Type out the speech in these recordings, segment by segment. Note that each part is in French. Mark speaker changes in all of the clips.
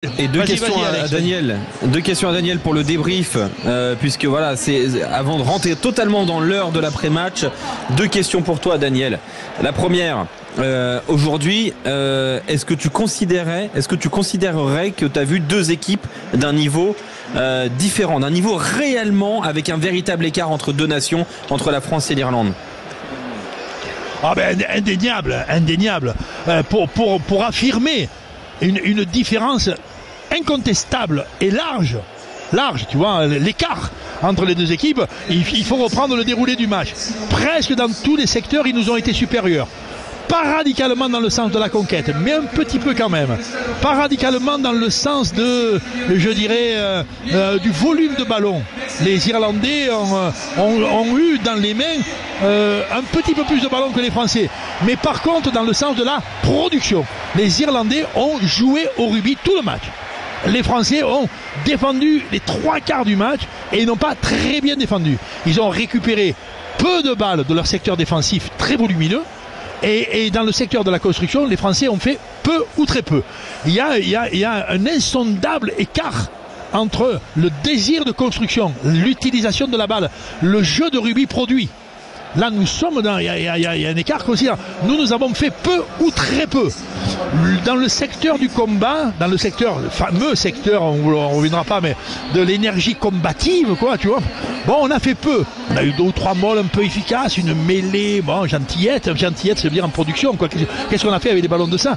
Speaker 1: Et deux questions à Daniel. Deux questions à Daniel pour le débrief, puisque voilà, c'est avant de rentrer totalement dans l'heure de l'après-match. Deux questions pour toi, Daniel. La première, aujourd'hui, est-ce que tu considérerais que tu as vu deux équipes d'un niveau différent, d'un niveau réellement avec un véritable écart entre deux nations, entre la France et l'Irlande?
Speaker 2: Ah ben indéniable. Pour affirmer une différence incontestable et large, tu vois, l'écart entre les deux équipes, il faut reprendre le déroulé du match. Presque dans tous les secteurs, ils nous ont été supérieurs. Pas radicalement dans le sens de la conquête, mais un petit peu quand même. Pas radicalement dans le sens de, je dirais, du volume de ballon. Les Irlandais ont eu dans les mains un petit peu plus de ballon que les Français. Mais par contre, dans le sens de la production, les Irlandais ont joué au rugby tout le match. Les Français ont défendu les trois quarts du match et ils n'ont pas très bien défendu. Ils ont récupéré peu de balles de leur secteur défensif très volumineux. Et dans le secteur de la construction, les Français ont fait peu ou très peu. Il y a un insondable écart entre le désir de construction, l'utilisation de la balle, le jeu de rugby produit. Là, nous sommes dans... Il y a un écart considérable. Nous avons fait peu ou très peu. Dans le secteur du combat, dans le fameux secteur, on ne reviendra pas, mais de l'énergie combative, quoi, tu vois. Bon, on a fait peu. On a eu 2 ou 3 molles un peu efficaces, une mêlée, bon, gentillette, ça veut dire en production, quoi. Qu'est-ce qu'on a fait avec des ballons de ça?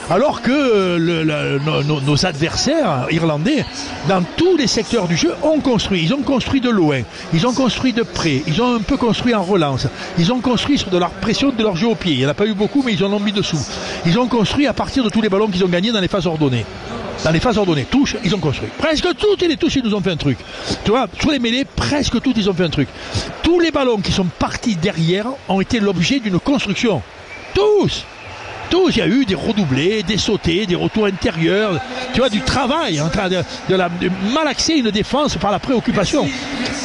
Speaker 2: Alors que nos adversaires irlandais, dans tous les secteurs du jeu, ont construit. Ils ont construit de loin, ils ont construit de près, ils ont un peu construit en relance, ils ont construit sur de leur pression, de leur jeu au pied. Il n'y en a pas eu beaucoup, mais ils en ont mis dessous. Ils ont construit à partir de tous les ballons qu'ils ont gagnés dans les phases ordonnées. Dans les phases ordonnées, touches, ils ont construit. Presque toutes les touches, ils nous ont fait un truc. Tu vois, sur les mêlées, presque toutes, ils ont fait un truc. Tous les ballons qui sont partis derrière ont été l'objet d'une construction. Tous, il y a eu des redoublés, des sautés, des retours intérieurs, tu vois, du travail, en train de malaxer une défense par la préoccupation.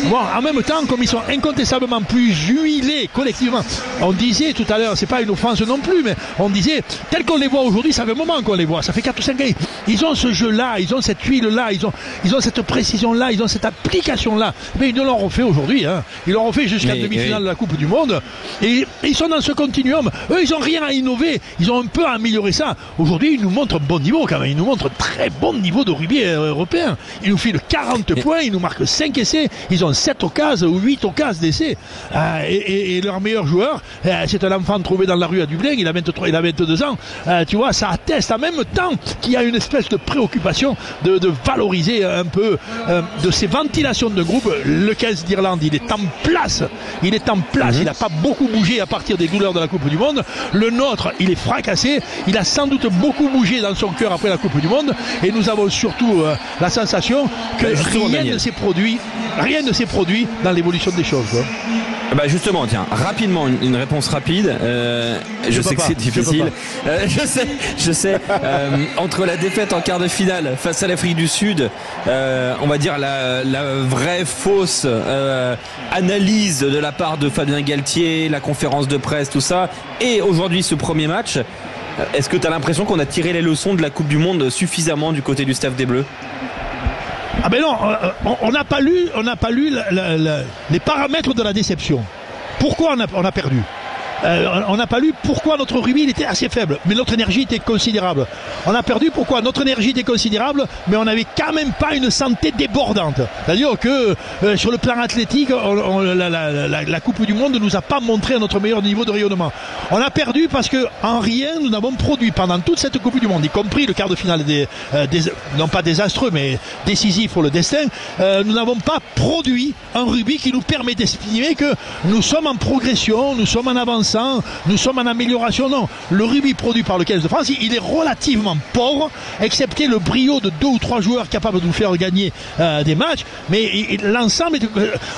Speaker 2: Bon, en même temps, comme ils sont incontestablement plus huilés collectivement, on disait tout à l'heure, c'est pas une offense non plus, mais on disait, tel qu'on les voit aujourd'hui, ça fait un moment qu'on les voit, ça fait 4 ou 5 ans, ils ont ce jeu-là, ils ont cette huile-là, ils ont cette précision-là, ils ont cette application-là, mais ils ne l'ont refait aujourd'hui, hein. Ils l'ont refait jusqu'à la demi-finale de la Coupe du Monde, et ils sont dans ce continuum. Eux, ils n'ont rien à innover, ils ont un peu à améliorer ça. Aujourd'hui, ils nous montrent un bon niveau quand même, ils nous montrent un très bon niveau de rugby européen. Ils nous filent 40 points, ils nous marquent 5 essais, ils ont 7 occasions ou 8 occasions d'essais. Et leur meilleur joueur, c'est un enfant trouvé dans la rue à Dublin, il a 22 ans. Tu vois, ça atteste en même temps qu'il y a une espèce de préoccupation de valoriser un peu de ces ventilations de groupe. Le 15 d'Irlande, il est en place. Il n'a pas beaucoup bougé à partir des douleurs de la Coupe du Monde. Le nôtre, il est fracassé. Il a sans doute beaucoup bougé dans son cœur après la Coupe du Monde. Et nous avons surtout la sensation que rien ne s'est produit dans l'évolution des choses, quoi.
Speaker 1: Bah justement, tiens, rapidement, une réponse rapide. Je sais que c'est difficile. Je sais. Entre la défaite en quart de finale face à l'Afrique du Sud, on va dire la vraie fausse analyse de la part de Fabien Galtier, la conférence de presse, tout ça, et aujourd'hui ce premier match, est-ce que tu as l'impression qu'on a tiré les leçons de la Coupe du Monde suffisamment du côté du staff des Bleus?
Speaker 2: Ah ben non, on n'a pas lu les paramètres de la déception. Pourquoi on a perdu? On n'a pas lu pourquoi notre rugby il était assez faible, mais notre énergie était considérable. On a perdu pourquoi notre énergie était considérable, mais on n'avait quand même pas une santé débordante. C'est-à-dire que sur le plan athlétique, la Coupe du Monde ne nous a pas montré à notre meilleur niveau de rayonnement. On a perdu parce que en rien nous n'avons produit pendant toute cette Coupe du Monde, y compris le quart de finale non pas désastreux mais décisif pour le destin. Nous n'avons pas produit un rugby qui nous permet d'estimer que nous sommes en progression, nous sommes en avancée, nous sommes en amélioration. Non, le rugby produit par le 15 de France, il est relativement pauvre, excepté le brio de 2 ou 3 joueurs capables de nous faire gagner des matchs, mais l'ensemble,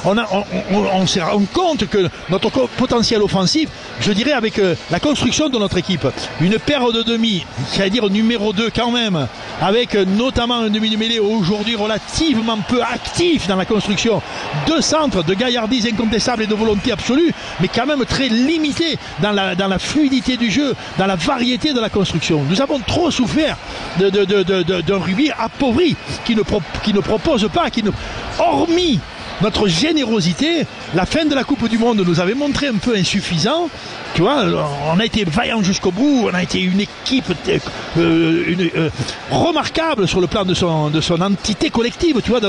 Speaker 2: on se rend compte que notre potentiel offensif, je dirais avec la construction de notre équipe, une paire de demi, c'est-à-dire numéro 2 quand même, avec notamment un demi de mêlée aujourd'hui relativement peu actif dans la construction, 2 centres de gaillardise incontestable et de volonté absolue, mais quand même très limité fluidité, dans la fluidité du jeu, dans la variété de la construction. Nous avons trop souffert d'un rugby appauvri qui ne propose pas, hormis notre générosité, la fin de la Coupe du Monde nous avait montré un peu insuffisant. Tu vois, on a été vaillant jusqu'au bout, on a été une équipe remarquable sur le plan de son entité collective. Tu vois,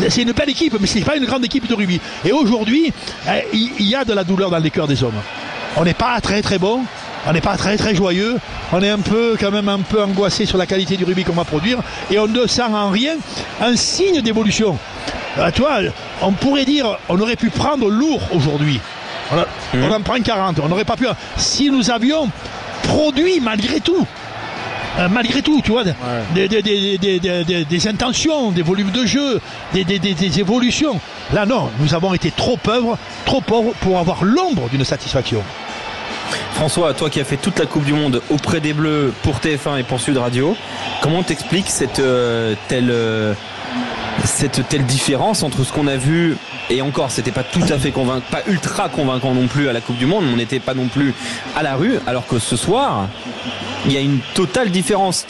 Speaker 2: c'est une belle équipe, mais ce n'est pas une grande équipe de rugby. Et aujourd'hui, il y a de la douleur dans les cœurs des hommes. On n'est pas très très bon. On n'est pas très très joyeux, on est quand même un peu angoissé sur la qualité du rugby qu'on va produire et on ne sent en rien un signe d'évolution. Tu vois, on pourrait dire, on aurait pu prendre lourd aujourd'hui. On en prend 40, on n'aurait pas pu. Si nous avions produit malgré tout, tu vois, des intentions, des volumes de jeu, des évolutions. Là non, nous avons été trop pauvres pour avoir l'ombre d'une satisfaction.
Speaker 1: François, toi qui as fait toute la Coupe du Monde auprès des Bleus pour TF1 et pour Sud Radio, comment t'expliques cette telle différence entre ce qu'on a vu et encore, c'était pas tout à fait convaincant, pas ultra convaincant non plus à la Coupe du Monde, on n'était pas non plus à la rue, alors que ce soir, il y a une totale différence.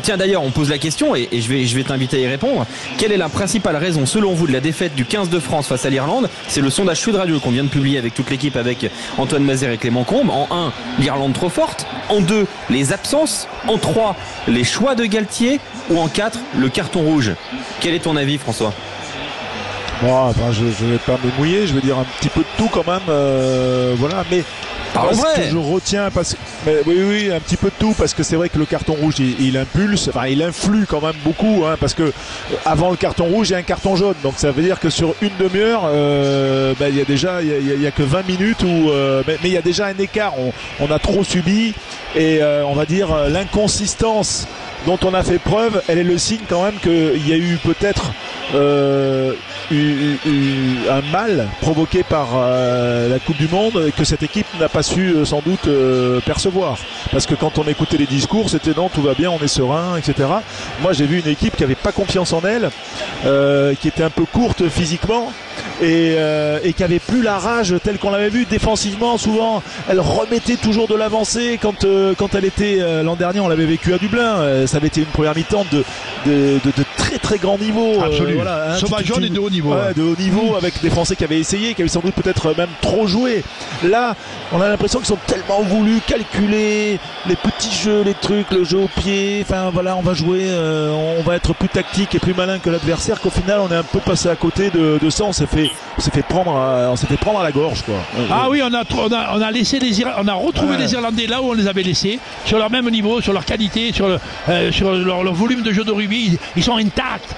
Speaker 1: Tiens d'ailleurs, on pose la question et je vais t'inviter à y répondre. Quelle est la principale raison selon vous de la défaite du 15 de France face à l'Irlande? C'est le sondage Sud Radio qu'on vient de publier avec toute l'équipe, avec Antoine Mazère et Clément Combe. En 1, l'Irlande trop forte. En 2, les absences. En 3, les choix de Galtier. Ou en 4, le carton rouge. Quel est ton avis, François?
Speaker 3: Bon, enfin, je vais pas me mouiller, je vais dire un petit peu de tout quand même, voilà, mais ce que je retiens, oui, un petit peu de tout, parce que c'est vrai que le carton rouge, il influe quand même beaucoup, hein, parce que avant le carton rouge, il y a un carton jaune, donc ça veut dire que sur une demi-heure, il y a déjà, il y a que 20 minutes mais il y a déjà un écart, on a trop subi, et on va dire l'inconsistance dont on a fait preuve, elle est le signe quand même qu'il y a eu peut-être un mal provoqué par la Coupe du Monde que cette équipe n'a pas su sans doute percevoir, parce que quand on écoutait les discours, c'était non, tout va bien, on est serein, etc. Moi j'ai vu une équipe qui avait pas confiance en elle, qui était un peu courte physiquement et qui avait plus la rage telle qu'on l'avait vu défensivement. Souvent elle remettait toujours de l'avancée quand elle était l'an dernier, on l'avait vécu à Dublin, ça avait été une première mi-temps de très très grand niveau.
Speaker 2: Absolument. Voilà, sauvageonne et de haut niveau.
Speaker 3: Ouais, de haut niveau, avec des Français qui avaient essayé, qui avaient sans doute peut-être même trop joué. Là, on a l'impression qu'ils sont tellement voulu calculer les petits jeux, les trucs, le jeu au pied. Enfin voilà, on va jouer, on va être plus tactique et plus malin que l'adversaire, qu'au final on est un peu passé à côté de ça. On s'est fait prendre à la gorge, quoi.
Speaker 2: Ah oui, on a laissé on a retrouvé les Irlandais là où on les avait laissés, sur leur même niveau, sur leur qualité, sur leur volume de jeu de rugby. Ils sont intacts,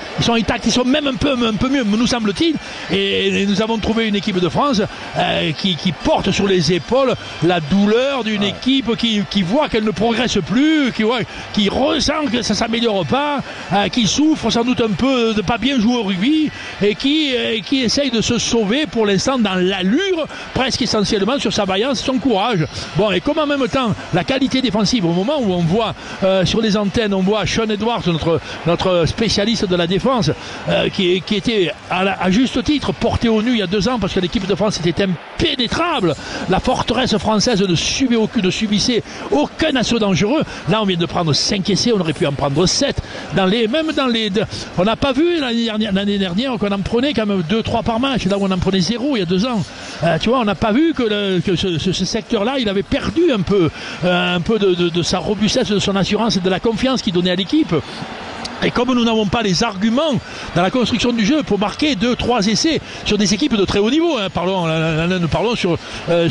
Speaker 2: ils sont même un peu mieux, nous semble-t-il, et nous avons trouvé une équipe de France qui porte sur les épaules la douleur d'une équipe qui voit qu'elle ne progresse plus, qui ressent que ça s'améliore pas, qui souffre sans doute un peu de pas bien jouer au rugby, et qui essaye de se sauver pour l'instant dans l'allure, presque essentiellement sur sa vaillance et son courage. Bon, et comme en même temps la qualité défensive, au moment où on voit sur les antennes, on voit Sean Edwards, notre spécialiste de la défense, qui était à juste titre porté au nu il y a 2 ans parce que l'équipe de France était impénétrable. La forteresse française ne subissait aucun assaut dangereux. Là on vient de prendre 5 essais, on aurait pu en prendre 7 on n'a pas vu l'année dernière qu'on en prenait quand même 2-3 par match, là où on en prenait 0 il y a 2 ans. Tu vois, on n'a pas vu que ce secteur là il avait perdu un peu de sa robustesse, de son assurance et de la confiance qu'il donnait à l'équipe. Et comme nous n'avons pas les arguments dans la construction du jeu pour marquer 2-3 essais sur des équipes de très haut niveau, hein, nous parlons sur ce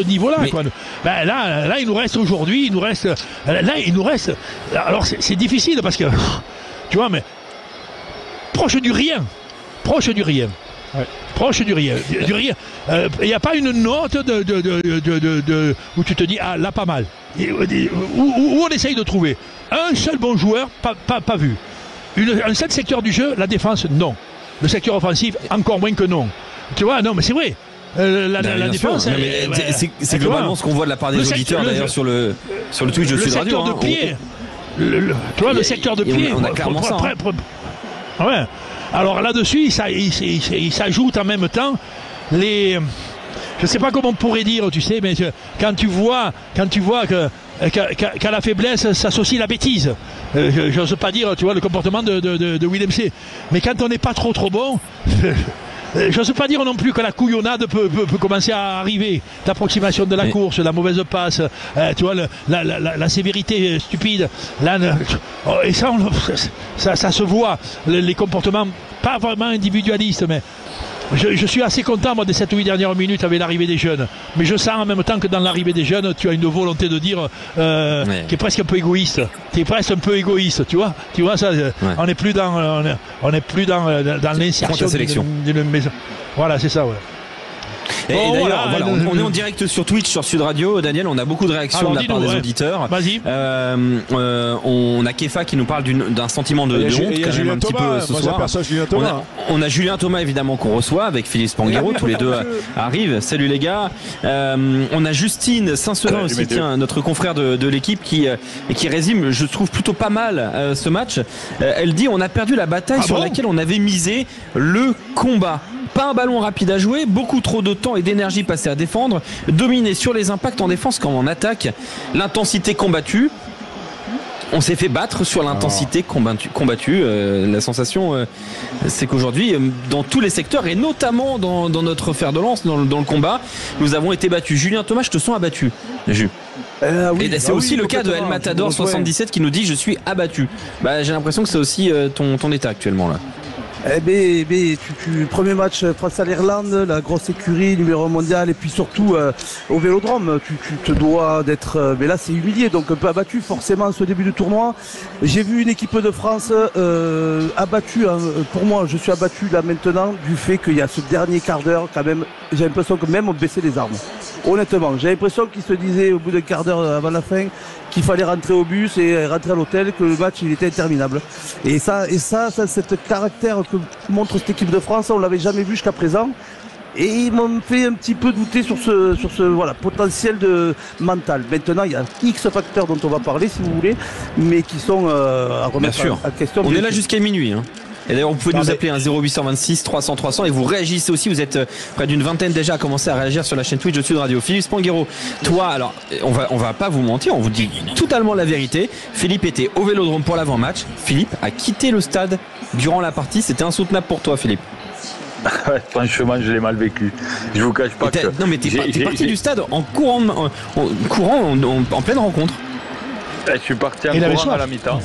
Speaker 2: niveau-là. Mais... quoi. Ben là, il nous reste aujourd'hui, alors c'est difficile parce que, tu vois, mais proche du rien. Ouais. Proche du rien. Il n'y a pas une note où tu te dis ah là pas mal. Où on essaye de trouver un seul bon joueur, pas vu. Un seul secteur du jeu, la défense, non. Le secteur offensif, encore moins que non. Tu vois, non, mais c'est vrai. La défense,
Speaker 1: c'est globalement ce qu'on voit de la part des auditeurs d'ailleurs sur le Twitch de Sud Radio.
Speaker 2: Le secteur de pied. Tu vois, le secteur de pied.
Speaker 1: On a clairement ça.
Speaker 2: Ouais. Alors là-dessus, il s'ajoute en même temps je sais pas comment on pourrait dire, tu sais, mais quand tu vois qu'à la faiblesse s'associe la bêtise. Je n'ose pas dire, tu vois, le comportement de Willem C. Mais quand on n'est pas trop bon, je n'ose pas dire non plus que la couillonnade peut commencer à arriver. L'approximation de la course, la mauvaise passe, tu vois, la sévérité stupide. Là, et ça se voit, les comportements pas vraiment individualistes, mais je suis assez content moi, des 7 ou 8 dernières minutes avec l'arrivée des jeunes. Mais je sens en même temps que dans l'arrivée des jeunes, tu as une volonté de dire qui est presque un peu égoïste. Tu es presque un peu égoïste, tu vois ça. On n'est plus dans l'insertion d'une maison. Voilà, c'est ça, ouais.
Speaker 1: Et d'ailleurs, voilà, on est en direct sur Twitch, sur Sud Radio. Daniel, on a beaucoup de réactions de la part des auditeurs.
Speaker 2: Vas-y.
Speaker 1: On a Kefa qui nous parle d'un sentiment de honte quand même un petit peu ce soir. On a Julien Thomas évidemment qu'on reçoit avec Philippe Spanghero. Tous les deux arrivent. Salut les gars. On a Justine Saint-Sevin aussi, tiens, notre confrère de l'équipe qui résume, je trouve plutôt pas mal ce match. Elle dit on a perdu la bataille sur laquelle on avait misé, le combat. Pas un ballon rapide à jouer, beaucoup trop de temps et d'énergie passée à défendre, dominer sur les impacts en défense comme en attaque, l'intensité combattue. On s'est fait battre sur l'intensité combattue. La sensation, c'est qu'aujourd'hui, dans tous les secteurs et notamment dans notre fer de lance, dans le combat, nous avons été battus. Julien Thomas, je te sens abattu, Jules. Et c'est aussi le cas de El Matador 77 qui nous dit je suis abattu. J'ai l'impression que c'est aussi ton état actuellement là.
Speaker 4: Premier match face à l'Irlande, la grosse écurie, numéro 1 mondial, et puis surtout au Vélodrome, tu te dois d'être, mais là c'est humilié, donc un peu abattu forcément ce début de tournoi. J'ai vu une équipe de France abattue, pour moi je suis abattu là maintenant du fait qu'il y a ce dernier quart d'heure quand même, j'ai l'impression que même on baissait les armes. Honnêtement, j'ai l'impression qu'ils se disaient au bout d'un quart d'heure avant la fin qu'il fallait rentrer au bus et rentrer à l'hôtel, que le match il était interminable. Et ça, cet caractère que montre cette équipe de France, on l'avait jamais vu jusqu'à présent. Et ils m'ont fait un petit peu douter sur ce voilà, potentiel de mental. Maintenant, il y a X facteurs dont on va parler si vous voulez, mais qui sont à remettre en question.
Speaker 1: On est là jusqu'à minuit. Hein. Et d'ailleurs, vous pouvez nous appeler 0826 300 300 et vous réagissez aussi. Vous êtes près d'une vingtaine déjà à commencer à réagir sur la chaîne Twitch de Sud Radio. Philippe Spanghero, toi, alors, on va pas vous mentir, on vous dit totalement la vérité. Philippe était au Vélodrome pour l'avant-match. Philippe a quitté le stade durant la partie. C'était insoutenable pour toi, Philippe.
Speaker 5: Franchement, je l'ai mal vécu. Je vous cache pas que.
Speaker 1: Non, mais t'es parti du stade en courant en pleine rencontre.
Speaker 5: Je suis parti en courant à la mi-temps.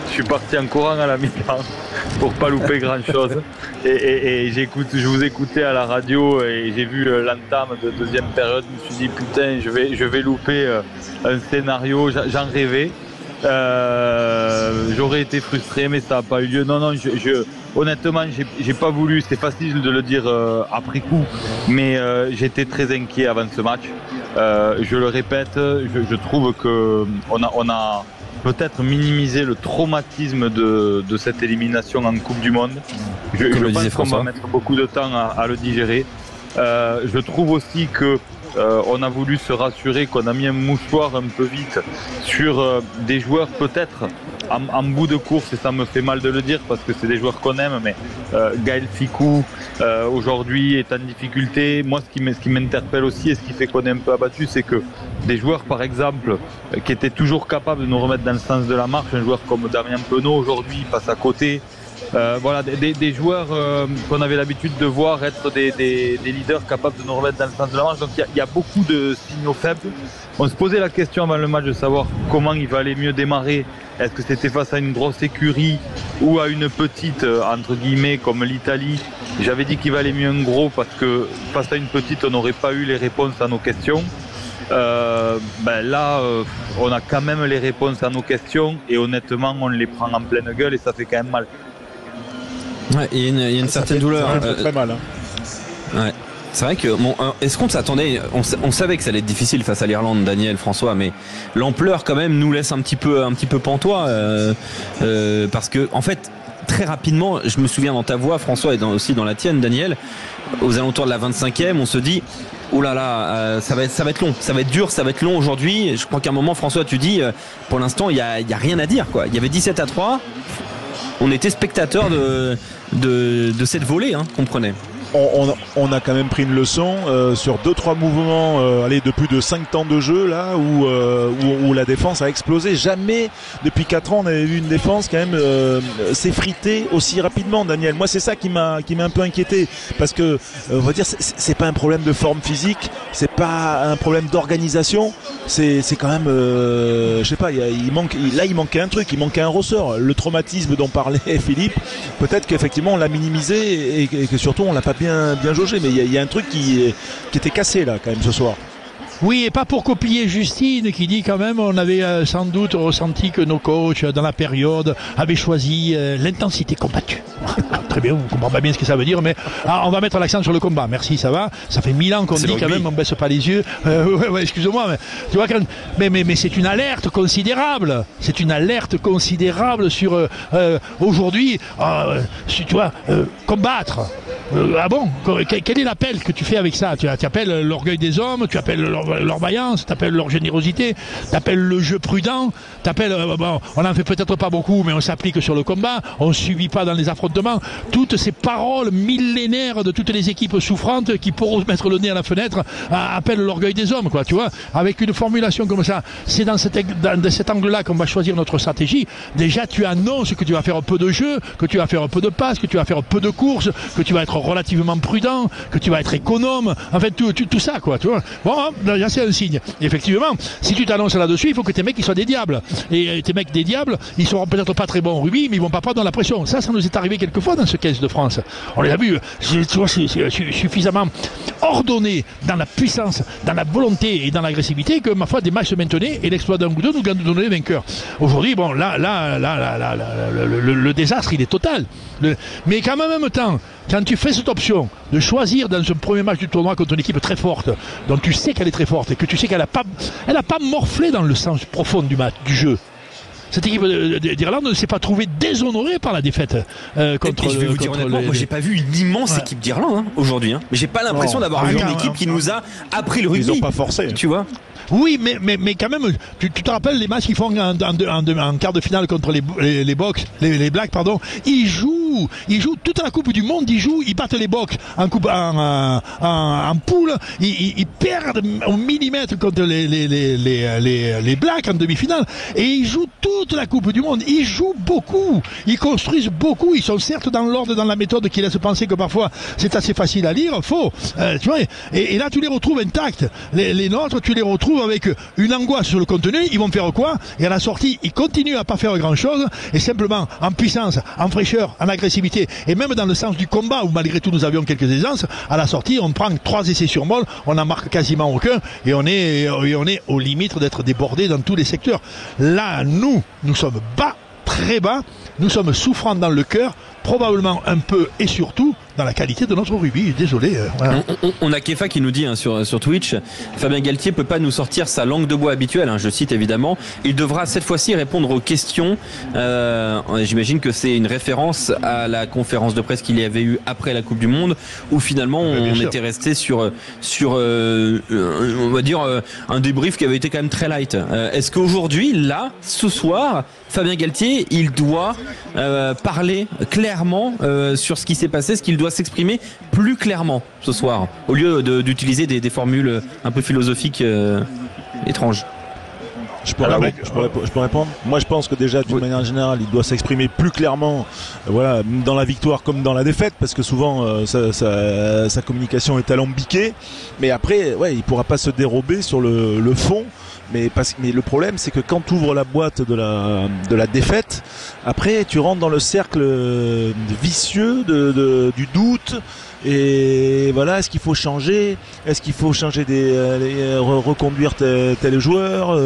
Speaker 5: Je suis parti en courant à la mi-temps pour pas louper grand chose. Et je vous écoutais à la radio et j'ai vu l'entame de deuxième période. Je me suis dit putain, je vais louper un scénario. J'en rêvais. J'aurais été frustré, mais ça n'a pas eu lieu. Non, honnêtement, j'ai pas voulu. C'est facile de le dire après coup, mais j'étais très inquiet avant ce match. Je le répète, je trouve que on a peut-être minimiser le traumatisme de cette élimination en Coupe du Monde. Je pense qu'on va mettre beaucoup de temps à le digérer. Je trouve aussi que on a voulu se rassurer qu'on a mis un mouchoir un peu vite sur des joueurs peut-être en bout de course, et ça me fait mal de le dire parce que c'est des joueurs qu'on aime, mais Gaël Fickou aujourd'hui est en difficulté. Moi, ce qui m'interpelle aussi et ce qui fait qu'on est un peu abattu, c'est que des joueurs par exemple qui étaient toujours capables de nous remettre dans le sens de la marche, un joueur comme Damien Penaud aujourd'hui passe à côté. Voilà, des joueurs qu'on avait l'habitude de voir être des leaders capables de nous remettre dans le sens de la marche. Donc il y a beaucoup de signaux faibles. On se posait la question avant le match de savoir comment il valait mieux démarrer. Est-ce que c'était face à une grosse écurie ou à une petite, entre guillemets, comme l'Italie? J'avais dit qu'il valait mieux un gros parce que face à une petite, on n'aurait pas eu les réponses à nos questions. Là, on a quand même les réponses à nos questions et honnêtement, on les prend en pleine gueule et ça fait quand même mal.
Speaker 1: Ouais, il y a une certaine douleur.
Speaker 3: Ça fait très mal. Hein.
Speaker 1: Ouais. C'est vrai que est-ce qu'on s'attendait, on savait que ça allait être difficile face à l'Irlande, Daniel, François, mais l'ampleur quand même nous laisse un petit peu pantois parce que en fait très rapidement, je me souviens dans ta voix, François, et aussi dans la tienne, Daniel, aux alentours de la 25e, on se dit oh là là, ça va être long, ça va être dur, ça va être long aujourd'hui. Je crois qu'à un moment, François, tu dis pour l'instant il y a rien à dire quoi. Il y avait 17-3. On était spectateurs de cette volée, hein, qu'on prenait.
Speaker 3: on a quand même pris une leçon sur 2-3 mouvements de plus de 5 temps de jeu là où la défense a explosé. Jamais depuis 4 ans on avait vu une défense quand même s'effriter aussi rapidement, Daniel. Moi c'est ça qui m'a un peu inquiété, parce que on va dire c'est pas un problème de forme physique, c'est pas un problème d'organisation, c'est quand même je sais pas, il manquait un truc, il manquait un ressort. Le traumatisme dont parlait Philippe, peut-être qu'effectivement on l'a minimisé et que surtout on l'a pas bien jaugé, mais il y a un truc qui était cassé là quand même ce soir.
Speaker 2: Oui, et pas pour copier Justine qui dit quand même on avait sans doute ressenti que nos coachs dans la période avaient choisi l'intensité combattue. Très bien, vous comprenez pas bien ce que ça veut dire, mais on va mettre l'accent sur le combat. Merci, ça va. Ça fait 1000 ans qu'on dit quand même on baisse pas les yeux. Ouais, excuse-moi, mais tu vois mais c'est une alerte considérable. C'est une alerte considérable sur aujourd'hui. Tu vois, combattre. Ah bon, quel est l'appel que tu fais avec ça? Tu appelles l'orgueil des hommes, tu appelles leur vaillance, tu appelles leur générosité, tu appelles le jeu prudent, tu appelles, on en fait peut-être pas beaucoup, mais on s'applique sur le combat, on ne subit pas dans les affrontements. Toutes ces paroles millénaires de toutes les équipes souffrantes qui pourront se mettre le nez à la fenêtre appellent l'orgueil des hommes, quoi, tu vois. Avec une formulation comme ça, c'est dans cet angle-là qu'on va choisir notre stratégie. Déjà, tu annonces que tu vas faire un peu de jeu, que tu vas faire un peu de passe, que tu vas faire un peu de course, que tu vas être relativement prudent, que tu vas être économe, en fait tout ça, quoi, tu vois. Bon, là c'est un signe. Et effectivement, si tu t'annonces là-dessus, il faut que tes mecs ils soient des diables. Et tes mecs des diables, ils seront peut-être pas très bons au rugby, mais ils vont pas prendre dans la pression. Ça nous est arrivé quelquefois dans ce 15 de France. On les a vus, tu vois, c'est suffisamment ordonné dans la puissance, dans la volonté et dans l'agressivité que ma foi des matchs se maintenaient et l'exploit d'un ou deux nous donnait vainqueurs. Aujourd'hui, bon, là, le désastre il est total. Mais quand même en même temps, quand tu fais cette option de choisir dans un premier match du tournoi contre une équipe très forte, dont tu sais qu'elle est très forte et que tu sais qu'elle n'a pas morflé dans le sens profond du jeu. Cette équipe d'Irlande ne s'est pas trouvée déshonorée par la défaite contre.
Speaker 1: Je vais vous dire honnêtement, moi j'ai pas vu une immense équipe d'Irlande aujourd'hui. Mais j'ai pas l'impression d'avoir vu une équipe qui nous a appris le rugby.
Speaker 3: Ils ont pas forcé,
Speaker 1: tu vois.
Speaker 2: Oui, mais quand même, tu te rappelles les matchs qu'ils font en quart de finale contre les Blacks, pardon. Ils jouent toute la Coupe du Monde, ils battent les Bocs en poule, ils perdent au millimètre contre les Blacks en demi-finale, et ils jouent toute la Coupe du Monde. Ils jouent beaucoup, ils construisent beaucoup, ils sont certes dans l'ordre, dans la méthode qui laisse penser que parfois c'est assez facile à lire, faux. Tu vois, et là tu les retrouves intacts. Les nôtres, tu les retrouves avec une angoisse sur le contenu, ils vont faire quoi? Et à la sortie, ils continuent à pas faire grand chose, et simplement en puissance, en fraîcheur, en agressivité, et même dans le sens du combat où malgré tout nous avions quelques aisances, à la sortie on prend 3 essais sur molle, on n'en marque quasiment aucun, et on est aux limites d'être débordé dans tous les secteurs. Là, nous sommes bas, très bas, nous sommes souffrants dans le cœur, probablement un peu et surtout dans la qualité de notre rugby. Désolé. Voilà.
Speaker 1: On a Kefa qui nous dit sur Twitch, Fabien Galtier peut pas nous sortir sa langue de bois habituelle, je cite évidemment, il devra cette fois-ci répondre aux questions. J'imagine que c'est une référence à la conférence de presse qu'il y avait eu après la Coupe du Monde, où finalement on était resté sur on va dire un débrief qui avait été quand même très light. Est-ce qu'aujourd'hui, là, ce soir, Fabien Galtier, il doit parler clairement sur ce qui s'est passé, ce qu'il doit s'exprimer plus clairement ce soir, au lieu d'utiliser des formules un peu philosophiques étranges?
Speaker 3: Je peux répondre. Moi, je pense que déjà, d'une manière générale, il doit s'exprimer plus clairement, voilà, dans la victoire comme dans la défaite, parce que souvent sa communication est alambiquée. Mais après, ouais, il pourra pas se dérober sur le fond. Mais le problème, c'est que quand tu ouvres la boîte de la défaite, après tu rentres dans le cercle vicieux du doute. Et voilà, est-ce qu'il faut changer? Est-ce qu'il faut changer reconduire tel joueur,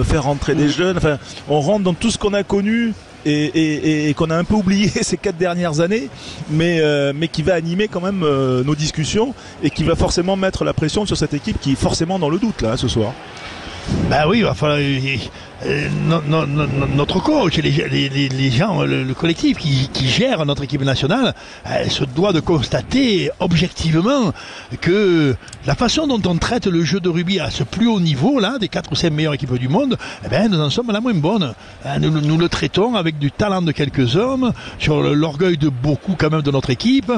Speaker 3: faire rentrer des jeunes? Enfin, on rentre dans tout ce qu'on a connu et qu'on a un peu oublié ces 4 dernières années, mais qui va animer quand même nos discussions et qui va forcément mettre la pression sur cette équipe qui est forcément dans le doute là ce soir.
Speaker 2: Ben oui, il va falloir. notre coach et les gens, le collectif qui gère notre équipe nationale, se doit de constater objectivement que la façon dont on traite le jeu de rugby à ce plus haut niveau, là, des 4 ou 5 meilleures équipes du monde, nous en sommes la moins bonne. Nous le traitons avec du talent de quelques hommes, sur l'orgueil de beaucoup quand même de notre équipe,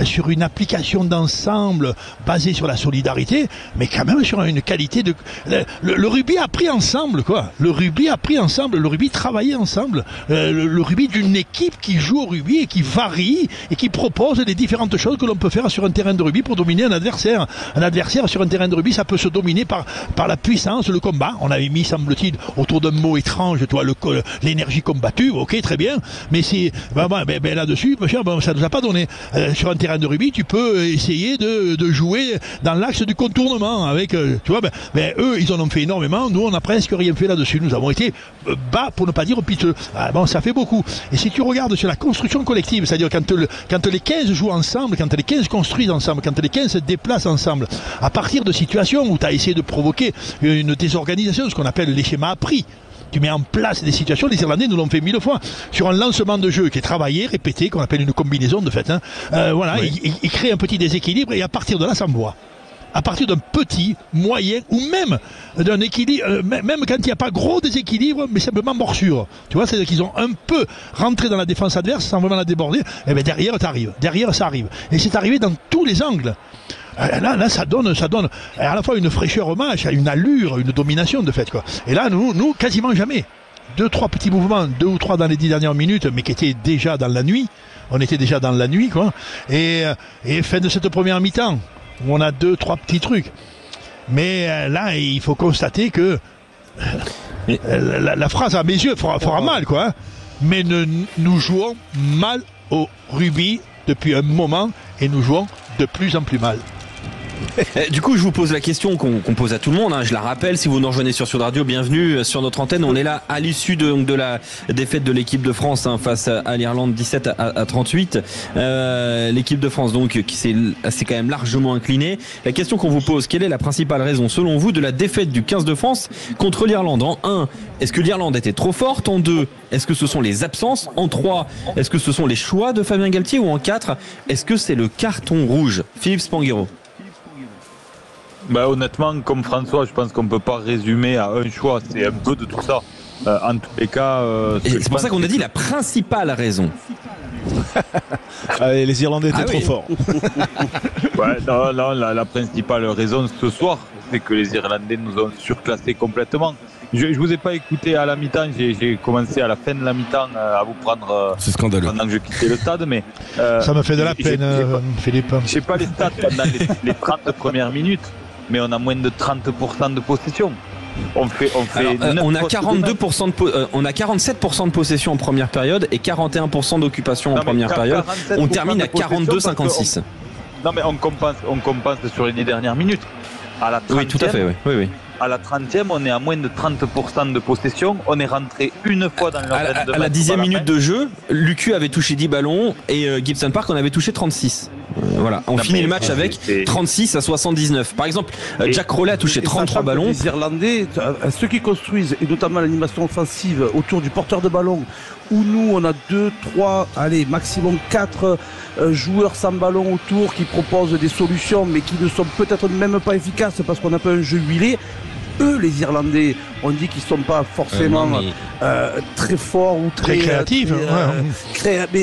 Speaker 2: sur une application d'ensemble basée sur la solidarité, mais quand même sur une qualité de... Le rugby a pris ensemble, quoi. Le rugby a pris ensemble, le rugby travaillait ensemble. Le rugby d'une équipe qui joue au rugby et qui varie et qui propose les différentes choses que l'on peut faire sur un terrain de rugby pour dominer un adversaire. Un adversaire sur un terrain de rugby, ça peut se dominer par la puissance, le combat. On avait mis, semble-t-il, autour d'un mot étrange, toi, l'énergie combattue, ok, très bien, mais c'est là-dessus, ça ne nous a pas donné. Sur un terrain de rugby, tu peux essayer de jouer dans l'axe du contournement avec, tu vois, eux, ils en ont fait énormément, nous, on n'a presque rien fait là-dessus. Nous avons été bas, pour ne pas dire piteux. Ça fait beaucoup. Et si tu regardes sur la construction collective, c'est-à-dire quand les 15 jouent ensemble, quand les 15 construisent ensemble, quand les 15 se déplacent ensemble, à partir de situations où tu as essayé de provoquer une désorganisation, ce qu'on appelle les schémas appris, tu mets en place des situations, les Irlandais nous l'ont fait 1000 fois, sur un lancement de jeu qui est travaillé, répété, qu'on appelle une combinaison de fait. Oui. Il crée un petit déséquilibre et à partir de là, ça me voit. À partir d'un petit, moyen, ou même d'un équilibre, même quand il n'y a pas gros déséquilibre, mais simplement morsure. Tu vois, c'est-à-dire qu'ils ont un peu rentré dans la défense adverse sans vraiment la déborder, et bien derrière, ça arrive. Et c'est arrivé dans tous les angles. Là, ça donne à la fois une fraîcheur au match, une allure, une domination de fait, quoi. Et là, nous, quasiment jamais. 2-3 petits mouvements, 2 ou 3 dans les 10 dernières minutes, mais qui étaient déjà dans la nuit. On était déjà dans la nuit, quoi. Et fin de cette première mi-temps, où on a 2-3 petits trucs. Mais là, il faut constater que la phrase à mes yeux fera mal, quoi. Hein. Mais nous jouons mal au rugby depuis un moment et nous jouons de plus en plus mal.
Speaker 1: Du coup, je vous pose la question qu'on pose à tout le monde. Je la rappelle, si vous nous rejoignez sur Sud Radio, bienvenue sur notre antenne. On est là à l'issue de la défaite de l'équipe de France face à l'Irlande 17 à 38. L'équipe de France donc qui s'est quand même largement inclinée. La question qu'on vous pose, quelle est la principale raison selon vous de la défaite du 15 de France contre l'Irlande? En 1, est-ce que l'Irlande était trop forte? En 2, est-ce que ce sont les absences? En 3, est-ce que ce sont les choix de Fabien Galtier? Ou en 4, est-ce que c'est le carton rouge? Philippe Spanghero.
Speaker 5: Honnêtement, comme François, je pense qu'on ne peut pas résumer à un choix. C'est un peu de tout ça. En tous les cas...
Speaker 1: c'est pour ça qu'on a dit la principale raison.
Speaker 3: Les Irlandais étaient trop forts.
Speaker 5: Non, la principale raison ce soir, c'est que les Irlandais nous ont surclassés complètement. Je ne vous ai pas écouté à la mi-temps, j'ai commencé à la fin de la mi-temps à vous prendre
Speaker 6: c'est scandaleux.
Speaker 5: Pendant que je quittais le stade, mais
Speaker 2: ça me fait de la peine, Philippe.
Speaker 5: Je sais pas les stats pendant les 30 premières minutes, mais on a moins de 30% de possession.
Speaker 1: On a 42% on a 47% de possession en première période et 41% d'occupation en première période. On termine à 42-56.
Speaker 5: Non mais on compense sur les 10 dernières minutes. À la 30e,
Speaker 1: oui, tout à fait, oui.
Speaker 5: À la 30e, on est à moins de 30% de possession. On est rentré une fois dans leur zone de
Speaker 1: à la 10e minute de jeu, Lucu avait touché 10 ballons et Gibson Park en avait touché 36. Voilà, on finit le match avec 36 à 79. Par exemple, Jack Rowley a touché 33 ballons.
Speaker 4: Les Irlandais, ceux qui construisent, et notamment l'animation offensive autour du porteur de ballon, où nous on a 2, 3, allez, maximum 4 joueurs sans ballon autour qui proposent des solutions mais qui ne sont peut-être même pas efficaces parce qu'on n'a pas un jeu huilé. Eux, les Irlandais, on dit qu'ils ne sont pas forcément très forts ou très
Speaker 2: créatifs.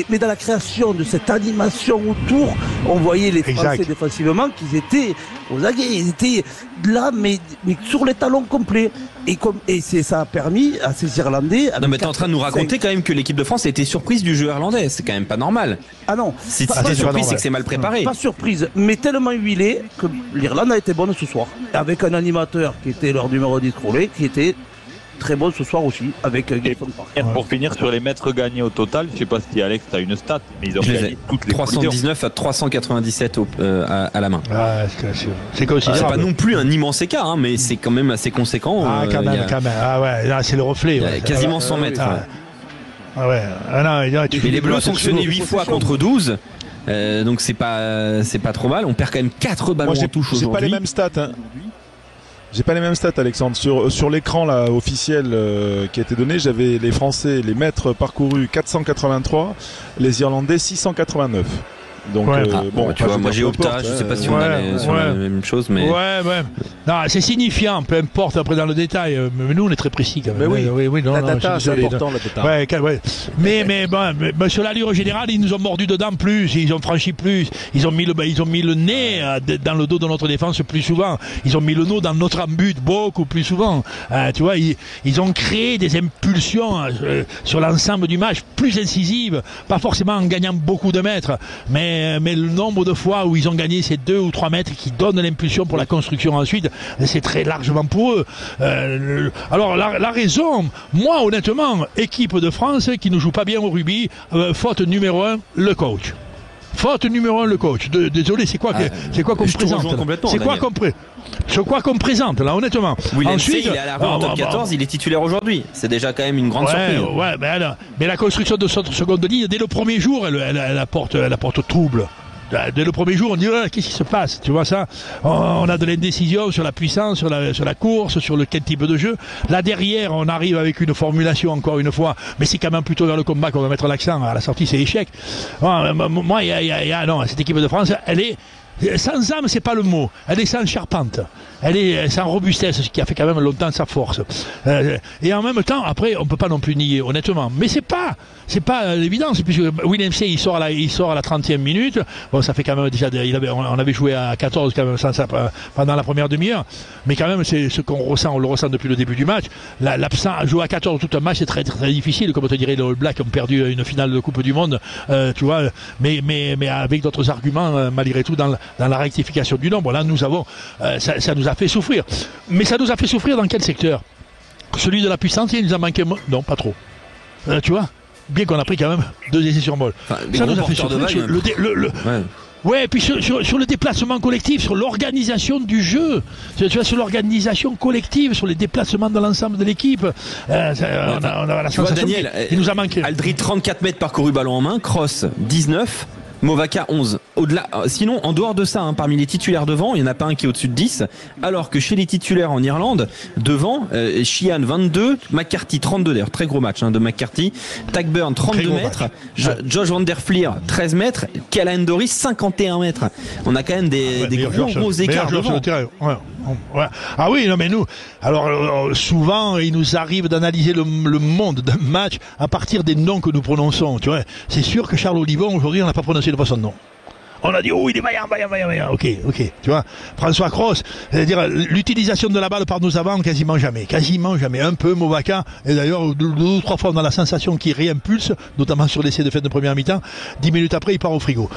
Speaker 4: Mais dans la création de cette animation autour, on voyait les Français défensivement qu'ils étaient aux aguets. Ils étaient là, mais sur les talons complets. Et ça a permis à ces Irlandais...
Speaker 1: Non, mais t'es en train de nous raconter quand même que l'équipe de France a été surprise du jeu irlandais. C'est quand même pas normal.
Speaker 4: Ah non.
Speaker 1: Si t'es surprise, c'est que c'est mal préparé.
Speaker 4: Pas surprise, mais tellement huilé que l'Irlande a été bonne ce soir. Avec un animateur qui était leur numéro 10 Crowley, qui était très bon ce soir aussi, avec Gibson Park.
Speaker 5: Pour finir sur les mètres gagnés au total, je sais pas si Alex t'as une stat, mais ils ont gagné toutes les
Speaker 1: 319 à 397 à la main.
Speaker 2: C'est considérable.
Speaker 1: C'est pas non plus un immense écart, mais c'est quand même assez conséquent.
Speaker 2: Quand même. Ah ouais, là, c'est le reflet.
Speaker 1: Quasiment 100 mètres.
Speaker 2: Mais
Speaker 1: les Bleus sont sanctionnés 8 fois contre 12. Donc c'est pas trop mal. On perd quand même 4 ballons en touche aujourd'hui.
Speaker 3: J'ai pas les mêmes stats. J'ai pas les mêmes stats, Alexandre. Sur l'écran là officiel qui a été donné, j'avais les Français, les mètres parcourus 483, les Irlandais 689. Donc
Speaker 1: bon, tu vois, moi j'ai Opta, je sais pas si on a la même chose, mais
Speaker 2: non, c'est signifiant, peu importe après dans le détail, mais nous on est très précis quand même.
Speaker 4: Mais oui,
Speaker 2: non,
Speaker 4: la data, c'est important, la data.
Speaker 2: Mais sur l'allure générale, ils nous ont mordu dedans plus, ils ont franchi plus, ils ont mis le nez dans le dos de notre défense plus souvent, ils ont mis le nez dans notre embut beaucoup plus souvent. Tu vois, ils ont créé des impulsions sur l'ensemble du match plus incisives, pas forcément en gagnant beaucoup de mètres, mais le nombre de fois où ils ont gagné ces 2 ou 3 mètres qui donnent l'impulsion pour la construction ensuite, c'est très largement pour eux. Alors la raison, moi honnêtement, équipe de France qui ne joue pas bien au rugby, faute numéro 1, le coach. Faute numéro 1, le coach. Désolé, c'est quoi qu'on présente? C'est quoi qu'on présente là, honnêtement.
Speaker 1: William C, il est à la rue en top 14, il est titulaire aujourd'hui. C'est déjà quand même une grande surprise.
Speaker 2: Mais la construction de cette seconde ligne, dès le premier jour, elle apporte trouble. Dès le premier jour, on dit qu'est-ce qui se passe, tu vois ça. On a de l'indécision sur la puissance, sur la course, sur quel type de jeu. Là derrière, on arrive avec une formulation encore une fois, mais c'est quand même plutôt vers le combat qu'on va mettre l'accent. À la sortie, c'est échec. Moi, non, cette équipe de France, elle est sans âme, c'est pas le mot. Elle est sans charpente. Elle est sans robustesse, ce qui a fait quand même longtemps sa force. Et en même temps, après, on peut pas non plus nier, honnêtement. Mais c'est pas l'évidence, puisque William C, il sort à la 30e minute. Bon, ça fait quand même déjà, on avait joué à 14 quand même pendant la première demi-heure. Mais quand même, c'est ce qu'on ressent, on le ressent depuis le début du match. L'absence, jouer à 14 tout un match, c'est très, très difficile. Comme te dirait les All Blacks ont perdu une finale de Coupe du Monde, tu vois. Mais avec d'autres arguments, malgré tout, dans la rectification du nombre. Là, nous avons, ça nous a fait souffrir. Mais ça nous a fait souffrir dans quel secteur? Celui de la puissance, il nous a manqué. Non, pas trop. Tu vois? Bien qu'on a pris quand même 2 essais sur molle. Ça nous a fait souffrir sur et puis sur le déplacement collectif, sur l'organisation du jeu, tu vois, sur l'organisation collective, sur les déplacements de l'ensemble de l'équipe, on a la sensation
Speaker 1: Daniel,
Speaker 2: qu'il nous a manqué.
Speaker 1: Aldrit 34 mètres parcouru ballon en main, Cross 19. Movaka 11. Au-delà, sinon, en dehors de ça, parmi les titulaires devant, il n'y en a pas un qui est au-dessus de 10, alors que chez les titulaires en Irlande, devant, Sheehan 22, McCarthy 32, d'ailleurs, très gros match de McCarthy, Tagburn 32 mètres, Josh Van Der Fleer 13 mètres, Callahan Doris 51 mètres. On a quand même des gros écarts devant. Sur le terrain.
Speaker 2: Ouais. Ah oui, non mais nous, alors souvent il nous arrive d'analyser le monde d'un match à partir des noms que nous prononçons, tu vois. C'est sûr que Charles Olivon aujourd'hui on n'a pas prononcé de son nom. On a dit il est vaillant. Ok, tu vois. François Cross, c'est-à-dire l'utilisation de la balle par nos avants quasiment jamais. Un peu Movaka, et d'ailleurs 2 ou 3 fois on a la sensation qu'il réimpulse, notamment sur l'essai de fin de première mi-temps. 10 minutes après il part au frigo.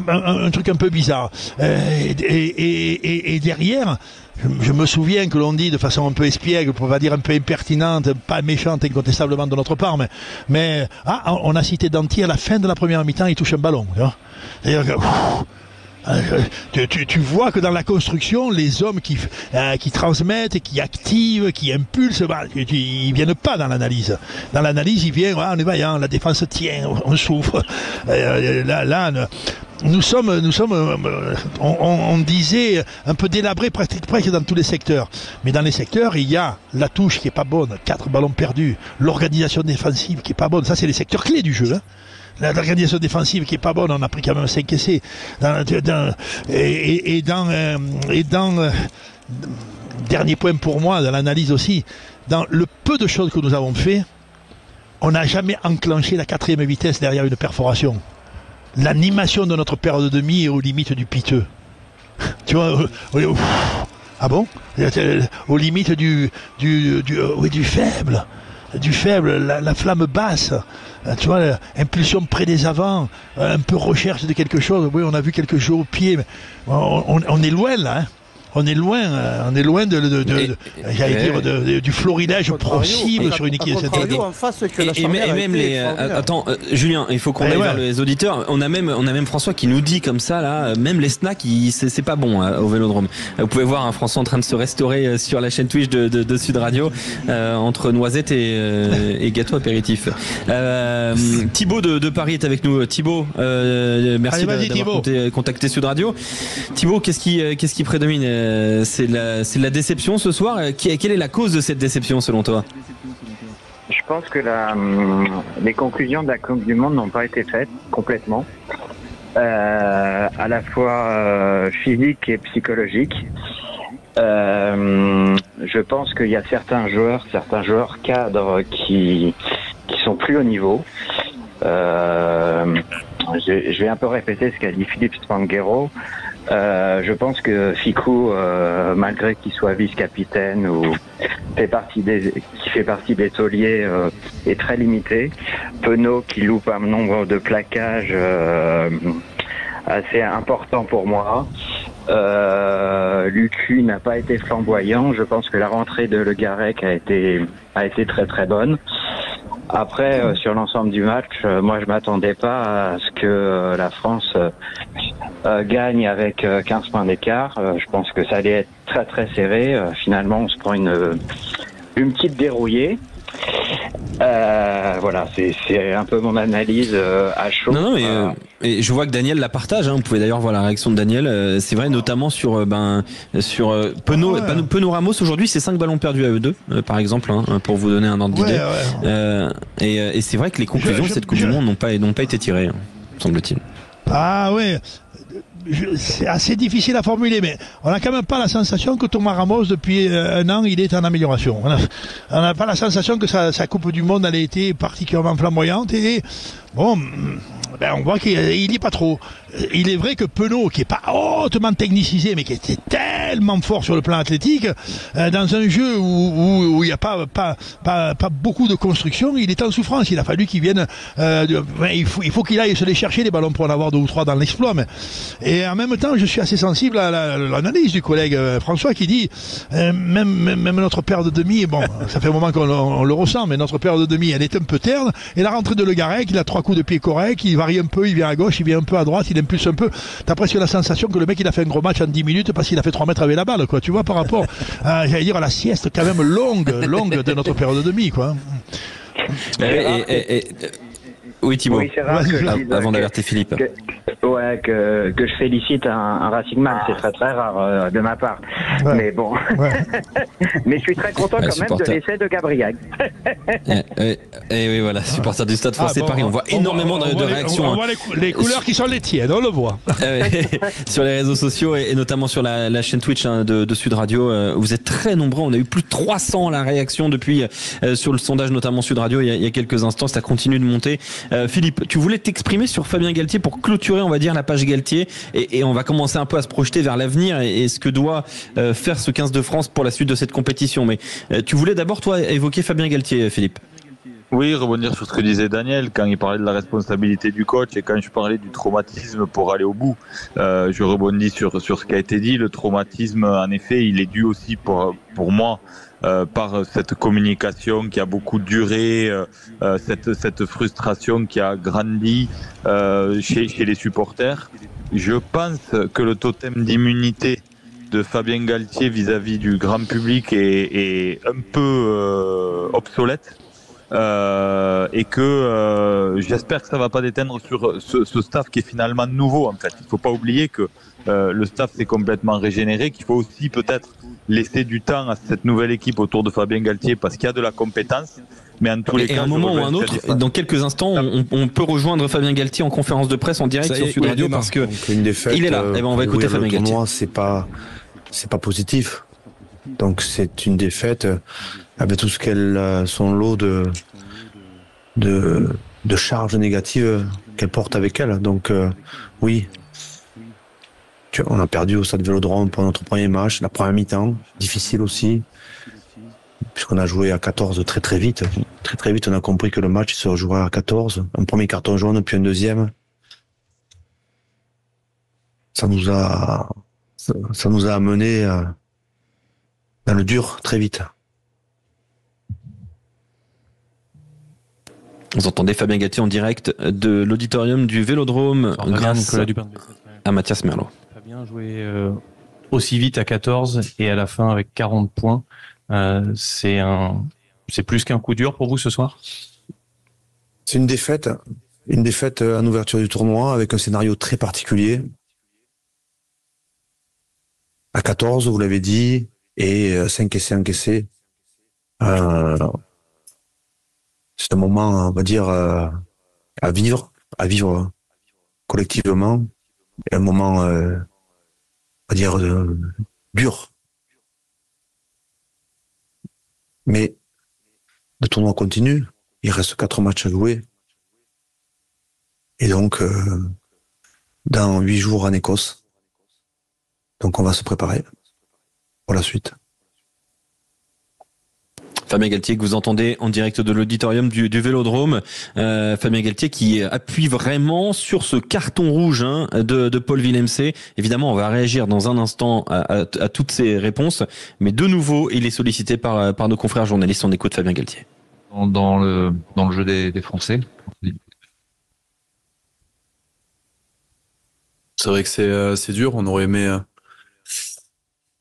Speaker 2: Un truc un peu bizarre. Et derrière, je me souviens que l'on dit de façon un peu espiègle, pour pas dire un peu impertinente, pas méchante incontestablement de notre part, mais on a cité Danty à la fin de la première mi-temps, il touche un ballon. Tu vois. C'est-à-dire que, tu vois que dans la construction, les hommes qui transmettent, qui activent, qui impulsent, ils viennent pas dans l'analyse. Dans l'analyse, ils viennent, on est vaillant, la défense tient, on souffre. Là, nous sommes, on disait un peu délabrés presque dans tous les secteurs. Mais dans les secteurs, il y a la touche qui est pas bonne, 4 ballons perdus, l'organisation défensive qui est pas bonne. Ça, c'est les secteurs clés du jeu. L'organisation défensive qui est pas bonne, on a pris quand même 5 essais. Dernier point pour moi, dans l'analyse aussi, dans le peu de choses que nous avons fait, on n'a jamais enclenché la 4e vitesse derrière une perforation. L'animation de notre paire de demi est aux limites du piteux. Tu vois, ah bon? Aux limites du faible. Du faible, la flamme basse, tu vois, impulsion près des avants, un peu recherche de quelque chose. Oui, on a vu quelques jeux au pied, mais on est loin là. On est loin du florilège possible sur une équipe de cette année.
Speaker 1: Et même attends, Julien, il faut qu'on aille vers les auditeurs. On a même François qui nous dit comme ça là, même les snacks, c'est pas bon au Vélodrome. Vous pouvez voir François en train de se restaurer sur la chaîne Twitch de Sud Radio entre noisettes et gâteau apéritif. Thibaut de Paris est avec nous. Thibaut, merci d'avoir contacté Sud Radio. Thibaut, qu'est-ce qui prédomine? c'est de la déception ce soir. Quelle est la cause de cette déception selon toi?
Speaker 6: Je pense que les conclusions de la Coupe du Monde n'ont pas été faites complètement, à la fois physique et psychologique. Je pense qu'il y a certains joueurs cadres qui sont plus au niveau. Je vais un peu répéter ce qu'a dit Philippe Spanghero. Je pense que Ficou, malgré qu'il soit vice-capitaine ou qui fait partie des tauliers, est très limité. Penaud qui loupe un nombre de plaquages assez important pour moi. Lucu n'a pas été flamboyant. Je pense que la rentrée de Le Garec a été très très bonne. Après, sur l'ensemble du match, moi je m'attendais pas à ce que la France gagne avec 15 points d'écart. Je pense que ça allait être très très serré. Finalement, on se prend une petite dérouillée. Voilà, c'est un peu mon analyse à chaud.
Speaker 1: Non, mais et je vois que Daniel la partage. Vous pouvez d'ailleurs voir la réaction de Daniel. C'est vrai, notamment sur Penaud Ramos aujourd'hui, c'est 5 ballons perdus à eux deux, par exemple, pour vous donner un ordre d'idée. Et c'est vrai que les conclusions de cette Coupe du Monde n'ont pas été tirées, semble-t-il.
Speaker 2: Ah ouais. C'est assez difficile à formuler, mais on n'a quand même pas la sensation que Thomas Ramos, depuis un an, il est en amélioration. On n'a pas la sensation que sa Coupe du Monde elle a été particulièrement flamboyante. Et bon, on voit qu'il n'y est pas trop. Il est vrai que Penaud, qui est pas hautement technicisé, mais qui était tellement fort sur le plan athlétique, dans un jeu où il n'y a pas beaucoup de construction, il est en souffrance. Il a fallu qu'il vienne. Il faut qu'il aille se les chercher les ballons pour en avoir 2 ou 3 dans l'exploit. Et en même temps, je suis assez sensible à l'analyse du collègue François qui dit même notre paire de demi. Bon, ça fait un moment qu'on le ressent, mais notre paire de demi, elle est un peu terne. Et la rentrée de Le Garec, il a 3 coups de pied corrects, il varie un peu, il vient à gauche, il vient un peu à droite, il plus un peu. T'as presque la sensation que le mec il a fait un gros match en 10 minutes parce qu'il a fait 3 mètres avec la balle, quoi. Tu vois, par rapport à, j'allais dire, à la sieste quand même longue de notre période de demi, quoi.
Speaker 1: Oui, Thibaut.
Speaker 6: Oui, c'est rare
Speaker 1: avant d'alerter Philippe.
Speaker 6: Que je félicite un Racing Man, c'est très très rare de ma part. Ouais. Mais bon. Ouais. Mais je suis très content quand même de l'essai de Gabriel.
Speaker 1: Et oui, voilà, supporter du Stade Français Paris. On voit énormément de réactions.
Speaker 2: On voit les couleurs qui sont les tiennes, on le voit.
Speaker 1: Sur les réseaux sociaux et notamment sur la chaîne Twitch de Sud Radio, vous êtes très nombreux. On a eu plus de 300 la réaction depuis sur le sondage, notamment Sud Radio, il y a quelques instants. Ça continue de monter. Philippe, tu voulais t'exprimer sur Fabien Galtier pour clôturer, on va dire, la page Galtier et on va commencer un peu à se projeter vers l'avenir et ce que doit faire ce 15 de France pour la suite de cette compétition. Mais tu voulais d'abord, toi, évoquer Fabien Galtier, Philippe.
Speaker 5: Oui, rebondir sur ce que disait Daniel quand il parlait de la responsabilité du coach et quand je parlais du traumatisme pour aller au bout. Je rebondis sur ce qui a été dit. Le traumatisme, en effet, il est dû aussi pour moi par cette communication qui a beaucoup duré, cette frustration qui a grandi chez les supporters. Je pense que le totem d'immunité de Fabien Galtier vis-à-vis du grand public est un peu obsolète. Et que j'espère que ça va pas déteindre sur ce staff qui est finalement nouveau en fait. Il faut pas oublier que le staff s'est complètement régénéré, qu'il faut aussi peut-être laisser du temps à cette nouvelle équipe autour de Fabien Galtier parce qu'il y a de la compétence. Mais en tous les cas,
Speaker 1: à un moment ou un autre, dans quelques instants, on peut rejoindre Fabien Galtier en conférence de presse en direct sur Sud Radio parce que il est là. Et ben on va écouter Fabien Galtier.
Speaker 7: C'est pas positif. Donc c'est une défaite avec tout ce qu'elle son lot de charges négatives qu'elle porte avec elle. Donc oui, on a perdu au Stade Vélodrome pour notre premier match, la première mi-temps, difficile aussi, puisqu'on a joué à 14 très très vite. Très très vite, on a compris que le match se rejouerait à 14. Un premier carton jaune, puis un deuxième. Ça nous a amené dans le dur très vite.
Speaker 1: Vous entendez Fabien Galtier en direct de l'auditorium du Vélodrome grâce à Mathias Merlot.
Speaker 8: Fabien joué aussi vite à 14 et à la fin avec 40 points. C'est plus qu'un coup dur pour vous ce soir ?
Speaker 7: C'est une défaite en ouverture du tournoi avec un scénario très particulier. à 14, vous l'avez dit, et 5 essais encaissés. C'est un moment, on va dire, à vivre collectivement, et un moment, on va dire, dur. Mais le tournoi continue, il reste 4 matchs à jouer. Et donc, dans 8 jours en Écosse. Donc on va se préparer pour la suite.
Speaker 1: Fabien Galtier que vous entendez en direct de l'auditorium du Vélodrome. Fabien Galtier qui appuie vraiment sur ce carton rouge de Paul Villemc. Évidemment, on va réagir dans un instant à toutes ces réponses. Mais de nouveau, il est sollicité par nos confrères journalistes. On écoute Fabien Galtier.
Speaker 9: Dans le jeu des Français.
Speaker 10: C'est vrai que c'est dur. On aurait aimé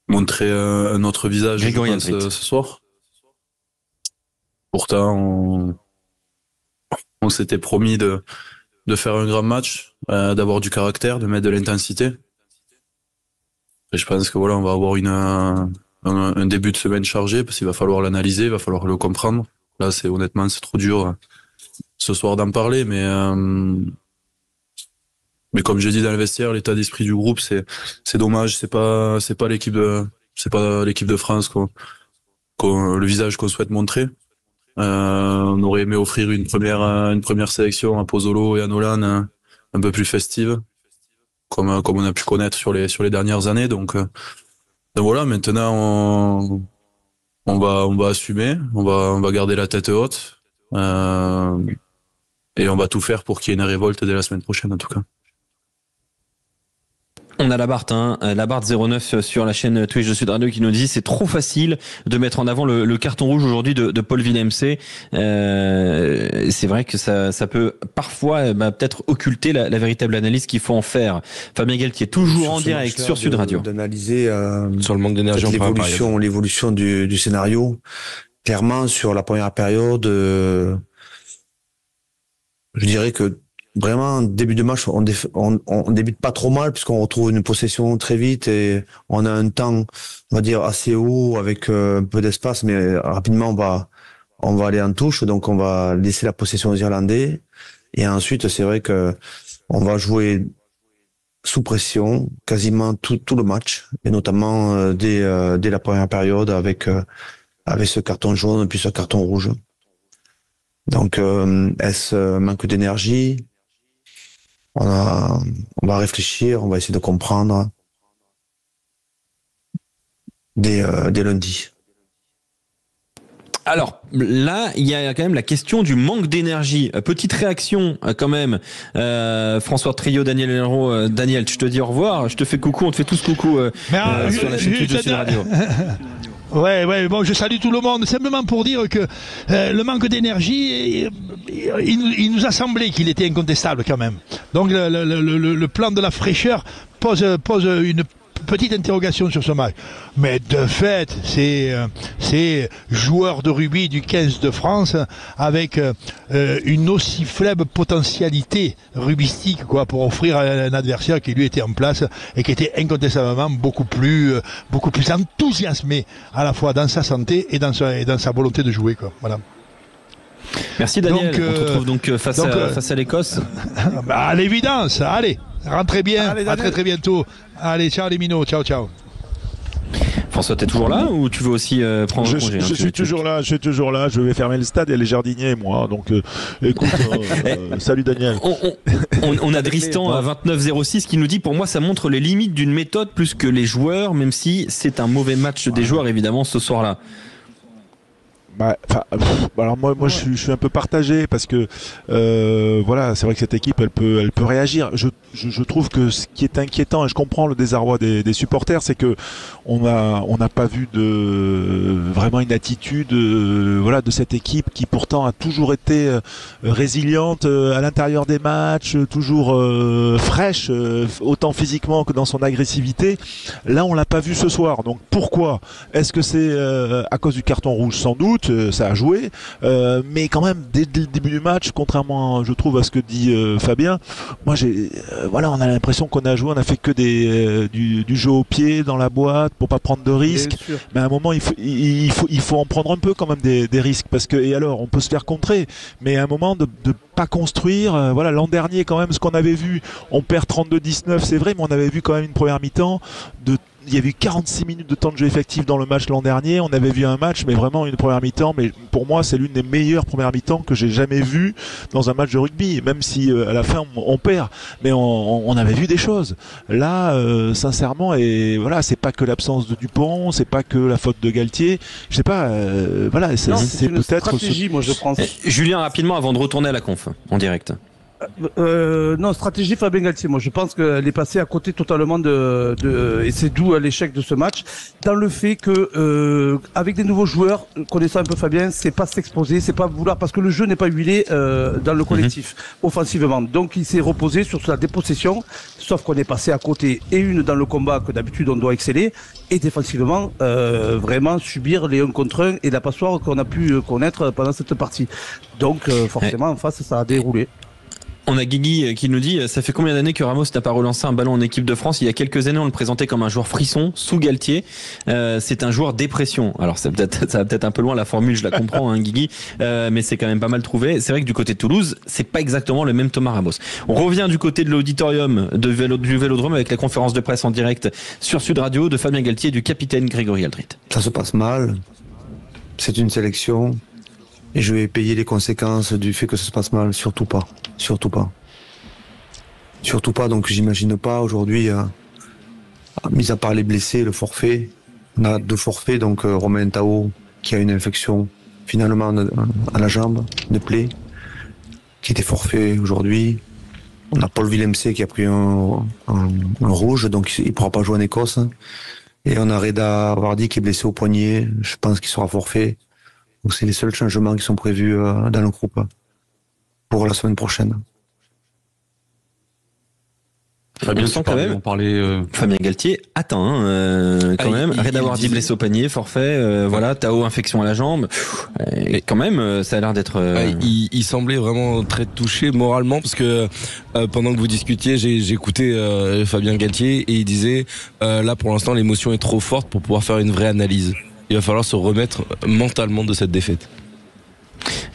Speaker 10: montrer un autre visage ce soir. Pourtant, on s'était promis de faire un grand match, d'avoir du caractère, de mettre de l'intensité. Et je pense que voilà, on va avoir un début de semaine chargé parce qu'il va falloir l'analyser, il va falloir le comprendre. Là, honnêtement, c'est trop dur ce soir d'en parler, mais comme j'ai dit dans le vestiaire, l'état d'esprit du groupe, c'est dommage, c'est pas l'équipe de France le visage qu'on souhaite montrer. On aurait aimé offrir une première sélection à Pozzolo et à Nolan un peu plus festive, comme on a pu connaître sur les dernières années. Donc voilà, maintenant on va assumer, on va garder la tête haute et on va tout faire pour qu'il y ait une révolte dès la semaine prochaine en tout cas.
Speaker 1: On a la Barthe 09 sur la chaîne Twitch de Sud Radio qui nous dit c'est trop facile de mettre en avant le carton rouge aujourd'hui de Paul Villemc. C'est vrai que ça peut parfois peut-être occulter la véritable analyse qu'il faut en faire. Fabien Galtier toujours en direct sur Sud Radio.
Speaker 7: D'analyser
Speaker 8: sur le manque d'énergie,
Speaker 7: l'évolution du scénario. Clairement sur la première période, je dirais que vraiment, début de match, on débute pas trop mal puisqu'on retrouve une possession très vite et on a un temps, on va dire, assez haut avec un peu d'espace, mais rapidement on va aller en touche, donc on va laisser la possession aux Irlandais. Et ensuite, c'est vrai que on va jouer sous pression quasiment tout le match, et notamment dès la première période avec ce carton jaune puis ce carton rouge. Donc, est-ce manque d'énergie? On va réfléchir, on va essayer de comprendre dès lundi.
Speaker 1: Alors là, il y a quand même la question du manque d'énergie. Petite réaction quand même. François Trio, Daniel Hérault. Daniel, je te dis au revoir. Je te fais coucou. On te fait tous coucou sur la chaîne de Sud Radio.
Speaker 2: Ouais, bon, je salue tout le monde. Simplement pour dire que le manque d'énergie, il nous a semblé qu'il était incontestable quand même. Donc le plan de la fraîcheur pose une petite interrogation sur ce match. Mais de fait, c'est joueur de rugby du 15 de France avec une aussi faible potentialité rugbyistique pour offrir à un adversaire qui lui était en place et qui était incontestablement beaucoup plus enthousiasmé à la fois dans sa santé et dans sa volonté de jouer. Voilà.
Speaker 1: Merci Daniel. Donc, on te retrouve donc face à l'Écosse.
Speaker 2: À l'évidence, allez, rentrez bien, allez, à très bientôt. Allez, ciao les minots, ciao.
Speaker 1: François, t'es toujours là ou tu veux aussi prendre un congé?
Speaker 3: Je suis toujours là, je vais fermer le stade, il y a les jardiniers moi, donc écoute, salut Daniel.
Speaker 1: On a Tristan à 2906 qui nous dit pour moi ça montre les limites d'une méthode plus que les joueurs, même si c'est un mauvais match des joueurs évidemment ce soir-là.
Speaker 3: Alors moi je suis un peu partagé parce que voilà, c'est vrai que cette équipe elle peut réagir. Je trouve que ce qui est inquiétant, et je comprends le désarroi des supporters, c'est que on n'a pas vu vraiment une attitude de cette équipe qui pourtant a toujours été résiliente à l'intérieur des matchs, toujours fraîche autant physiquement que dans son agressivité. Là on l'a pas vu ce soir. Donc pourquoi? Est-ce que c'est à cause du carton rouge? Sans doute. doute, ça a joué. Mais quand même, dès le début du match, contrairement, je trouve, à ce que dit Fabien, moi, on a l'impression qu'on a joué, on a fait que du jeu au pied dans la boîte pour pas prendre de risques. Mais à un moment, il faut en prendre un peu quand même des risques, parce que, et alors, on peut se faire contrer, mais à un moment de pas construire. L'an dernier, quand même, ce qu'on avait vu, on perd 32-19, c'est vrai, mais on avait vu quand même une première mi-temps il y avait eu 46 minutes de temps de jeu effectif dans le match l'an dernier. On avait vu un match, mais vraiment une première mi-temps. Mais pour moi, c'est l'une des meilleures premières mi-temps que j'ai jamais vues dans un match de rugby. Même si à la fin on perd, mais on avait vu des choses. Là, sincèrement, et voilà, c'est pas que l'absence de Dupont, c'est pas que la faute de Galtier. Je sais pas. C'est peut-être
Speaker 4: stratégie, moi je pense.
Speaker 1: Julien, rapidement, avant de retourner à la conf en direct.
Speaker 4: Non, stratégie Fabien Galtier. Moi, je pense qu'elle est passée à côté totalement et c'est d'où l'échec de ce match. Dans le fait que, avec des nouveaux joueurs, connaissant un peu Fabien, c'est pas s'exposer, c'est pas vouloir, parce que le jeu n'est pas huilé dans le collectif, offensivement. Donc, il s'est reposé sur sa dépossession, sauf qu'on est passé à côté et dans le combat que d'habitude on doit exceller, et défensivement, vraiment subir les 1 contre 1 et la passoire qu'on a pu connaître pendant cette partie. Donc, forcément, en face, ça a déroulé.
Speaker 1: On a Guigui qui nous dit, ça fait combien d'années que Ramos n'a pas relancé un ballon en équipe de France? Il y a quelques années, on le présentait comme un joueur frisson sous Galtier. C'est un joueur dépression. Alors ça va peut-être un peu loin la formule, je la comprends, hein, Guigui, mais c'est quand même pas mal trouvé. C'est vrai que du côté de Toulouse, c'est pas exactement le même Thomas Ramos. On revient du côté de l'auditorium du Vélodrome avec la conférence de presse en direct sur Sud Radio de Fabien Galtier et du capitaine Grégory Aldrit.
Speaker 7: Ça se passe mal. C'est une sélection. Et je vais payer les conséquences du fait que ça se passe mal. Surtout pas. Surtout pas. Surtout pas. Donc j'imagine pas aujourd'hui, mis à part les blessés, le forfait. On a 2 forfaits. Donc Romain Tao qui a une infection finalement à la jambe, de plaie, qui était forfait aujourd'hui. On a Paul Villemc qui a pris un rouge, donc il pourra pas jouer en Écosse. Et on a Reda Vardy qui est blessé au poignet. Je pense qu'il sera forfait. Donc c'est les seuls changements qui sont prévus dans le groupe pour la semaine prochaine.
Speaker 1: Fabien, quand même, Fabien Galtier atteint quand même. Reda Vardy blessé au poignet, forfait. Voilà, Tao infection à la jambe. Et quand même, ça a l'air d'être.
Speaker 11: Il semblait vraiment très touché moralement parce que pendant que vous discutiez, j'ai écouté Fabien Galtier et il disait là pour l'instant l'émotion est trop forte pour pouvoir faire une vraie analyse. Il va falloir se remettre mentalement de cette défaite.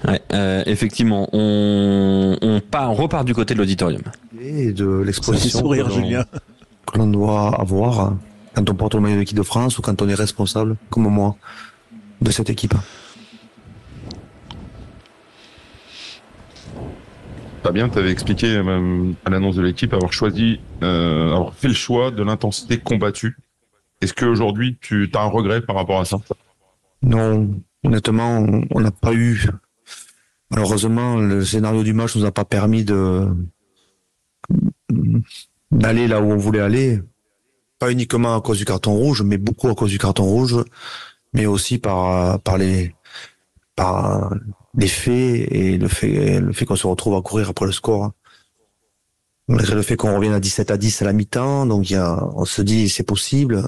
Speaker 1: Ouais, effectivement, on repart du côté de l'auditorium.
Speaker 7: Et de l'exposition que l'on doit avoir quand on porte le maillot de l'équipe de France ou quand on est responsable, comme moi, de cette équipe.
Speaker 12: Fabien, tu avais expliqué à l'annonce de l'équipe avoir fait le choix de l'intensité combattue. Est-ce qu'aujourd'hui, tu as un regret par rapport à ça?
Speaker 7: Non, honnêtement, on n'a pas eu. Malheureusement, le scénario du match nous a pas permis d'aller là où on voulait aller. Pas uniquement à cause du carton rouge, mais beaucoup à cause du carton rouge, mais aussi par les faits et le fait qu'on se retrouve à courir après le score. Malgré le fait qu'on revienne à 17-10 à la mi-temps, donc on se dit c'est possible,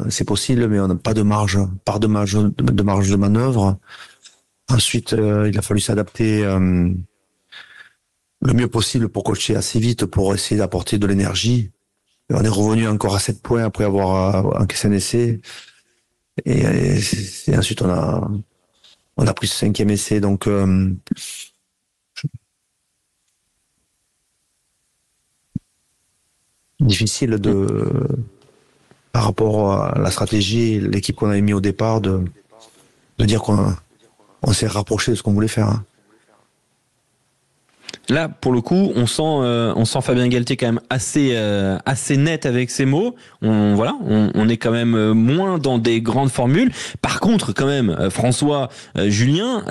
Speaker 7: mais on n'a pas de marge de manœuvre. Ensuite, il a fallu s'adapter le mieux possible pour coacher assez vite, pour essayer d'apporter de l'énergie. Et on est revenu encore à 7 points après avoir encaissé un essai. Et ensuite, on a pris ce 5e essai, donc difficile par rapport à la stratégie, l'équipe qu'on avait mis au départ, de dire qu'on s'est rapproché de ce qu'on voulait faire.
Speaker 1: Là, pour le coup, on sent Fabien Galtier quand même assez net avec ses mots. On est quand même moins dans des grandes formules. Par contre, quand même, François, Julien,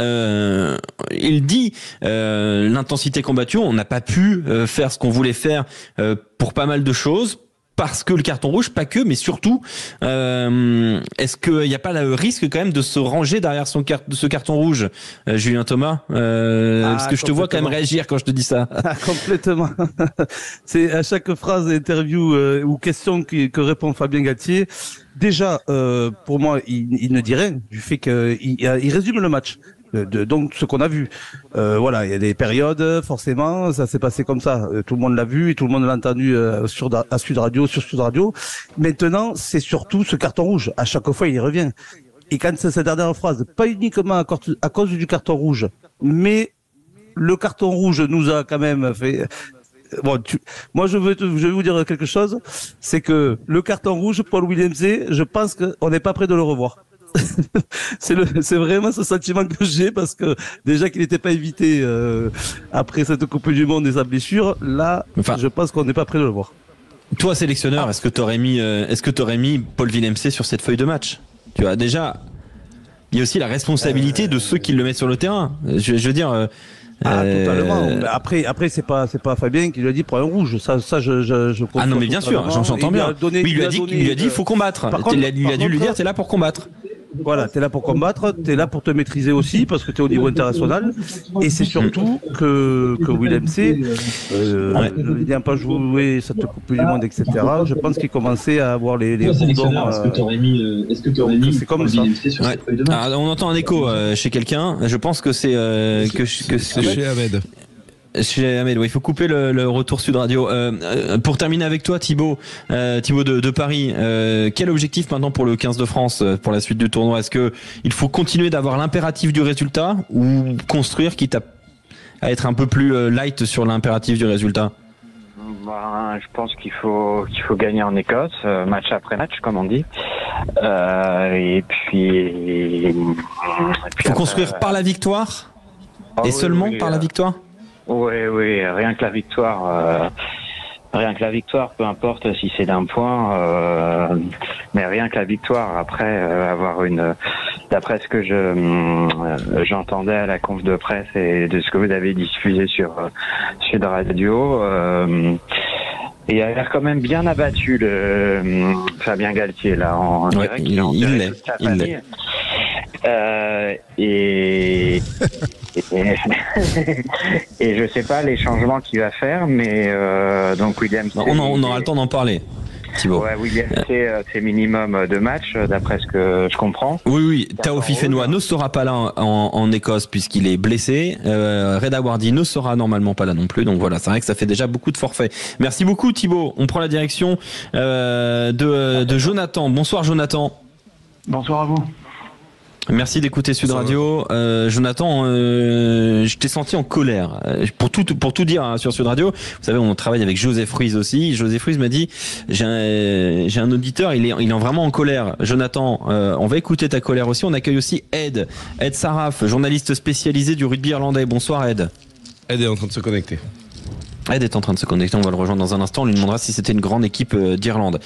Speaker 1: il dit l'intensité combattue. On n'a pas pu faire ce qu'on voulait faire pour pas mal de choses. Parce que le carton rouge, pas que, mais surtout, est-ce qu'il n'y a pas le risque quand même de se ranger derrière ce carton rouge, Julien Thomas parce que je te vois quand même réagir quand je te dis ça.
Speaker 4: Complètement. C'est à chaque phrase, interview ou question que répond Fabien Galtier. Déjà, pour moi, il ne dit rien du fait qu'il résume le match. Donc ce qu'on a vu. Voilà, il y a des périodes, forcément, ça s'est passé comme ça. Tout le monde l'a vu et tout le monde l'a entendu sur Sud Radio. Maintenant, c'est surtout ce carton rouge. À chaque fois, il y revient. Et quand c'est cette dernière phrase, pas uniquement à cause du carton rouge, mais le carton rouge nous a quand même fait... Bon, moi je vais vous dire quelque chose, c'est que le carton rouge, Paul Willemse, je pense qu'on n'est pas prêt de le revoir. C'est vraiment ce sentiment que j'ai, parce que déjà qu'il n'était pas évité après cette Coupe du Monde et sa blessure, là, je pense qu'on n'est pas prêt de le voir.
Speaker 1: Toi, sélectionneur, est-ce que tu aurais mis Paul Willemse sur cette feuille de match? Tu vois, déjà, il y a aussi la responsabilité de ceux qui le mettent sur le terrain. Je veux dire.
Speaker 4: Totalement. Après, c'est pas Fabien qui lui a dit prends un rouge. Ça, je
Speaker 1: ah non, mais bien sûr, j'entends bien. Il lui a dit il faut combattre. Il a dû lui dire t'es là pour combattre.
Speaker 4: Voilà, t'es là pour combattre, t'es là pour te maîtriser aussi, parce que t'es au niveau international. Et c'est surtout que Willemse ne vient pas jouer cette Coupe du Monde, etc. Je pense qu'il commençait à avoir les bourdons.
Speaker 1: Est-ce que t'aurais mis
Speaker 4: c'est comme ça.
Speaker 1: On entend un écho chez quelqu'un. Je pense que c'est
Speaker 11: chez Ahmed.
Speaker 1: Chez Ahmed, il faut couper le retour Sud Radio. Pour terminer avec toi, Thibaut de Paris, quel objectif maintenant pour le 15 de France pour la suite du tournoi? Est-ce que il faut continuer d'avoir l'impératif du résultat ou construire, quitte à être un peu plus light sur l'impératif du résultat?
Speaker 6: Je pense qu'il faut gagner en Écosse, match après match, comme on dit. Et puis
Speaker 1: faut construire par la victoire et seulement par la victoire.
Speaker 6: Oui, rien que la victoire, peu importe si c'est d'un point, mais rien que la victoire. Après avoir d'après ce que j'entendais à la conf de presse et de ce que vous avez diffusé sur Sud Radio, il a l'air quand même bien abattu le Fabien Galtier là en direct.
Speaker 1: Il l'est.
Speaker 6: Et je sais pas les changements qu'il va faire, mais donc Williams.
Speaker 1: On aura le temps d'en parler. Thibaut.
Speaker 6: Ouais, Williams, c'est minimum de matchs, d'après ce que je comprends.
Speaker 1: Oui. Tao Fifenoa ne sera pas là en Écosse puisqu'il est blessé. Reda Wardy ne sera normalement pas là non plus. Donc voilà, c'est vrai que ça fait déjà beaucoup de forfaits. Merci beaucoup, Thibaut. On prend la direction de Jonathan. Bonsoir, Jonathan.
Speaker 13: Bonsoir à vous.
Speaker 1: Merci d'écouter Sud Radio. Jonathan, je t'ai senti en colère. Pour tout dire sur Sud Radio, vous savez, on travaille avec Joseph Ruiz aussi. Joseph Ruiz m'a dit, j'ai un auditeur, il est vraiment en colère. Jonathan, on va écouter ta colère aussi. On accueille aussi Ed Saraf, journaliste spécialisé du rugby irlandais. Bonsoir Ed.
Speaker 11: Ed est en train de se connecter.
Speaker 1: Ed est en train de se connecter, on va le rejoindre dans un instant. On lui demandera si c'était une grande équipe d'Irlande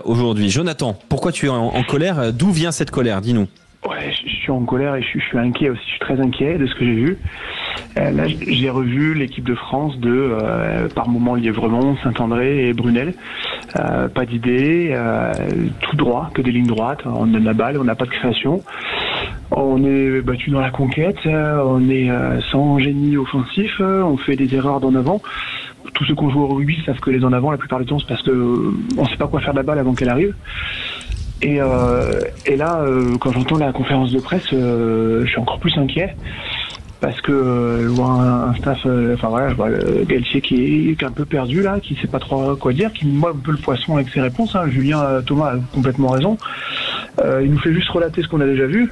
Speaker 1: aujourd'hui. Jonathan, pourquoi tu es en colère? D'où vient cette colère? Dis-nous.
Speaker 13: Ouais, je suis en colère et je suis inquiet aussi. Je suis très inquiet de ce que j'ai vu. Là, j'ai revu l'équipe de France par moments Lièvremont, Saint-André et Brunel. Pas d'idée, tout droit, que des lignes droites. On donne la balle, on n'a pas de création. On est battu dans la conquête, on est sans génie offensif, on fait des erreurs d'en avant. Tous ceux qui ont joué au rugby savent que les en avant, la plupart du temps, c'est parce que on sait pas quoi faire de la balle avant qu'elle arrive. Et là, quand j'entends la conférence de presse, je suis encore plus inquiet parce que je vois un staff, je vois Galtier qui est un peu perdu là, qui sait pas trop quoi dire, qui moque un peu le poisson avec ses réponses. Julien Thomas a complètement raison. Il nous fait juste relater ce qu'on a déjà vu.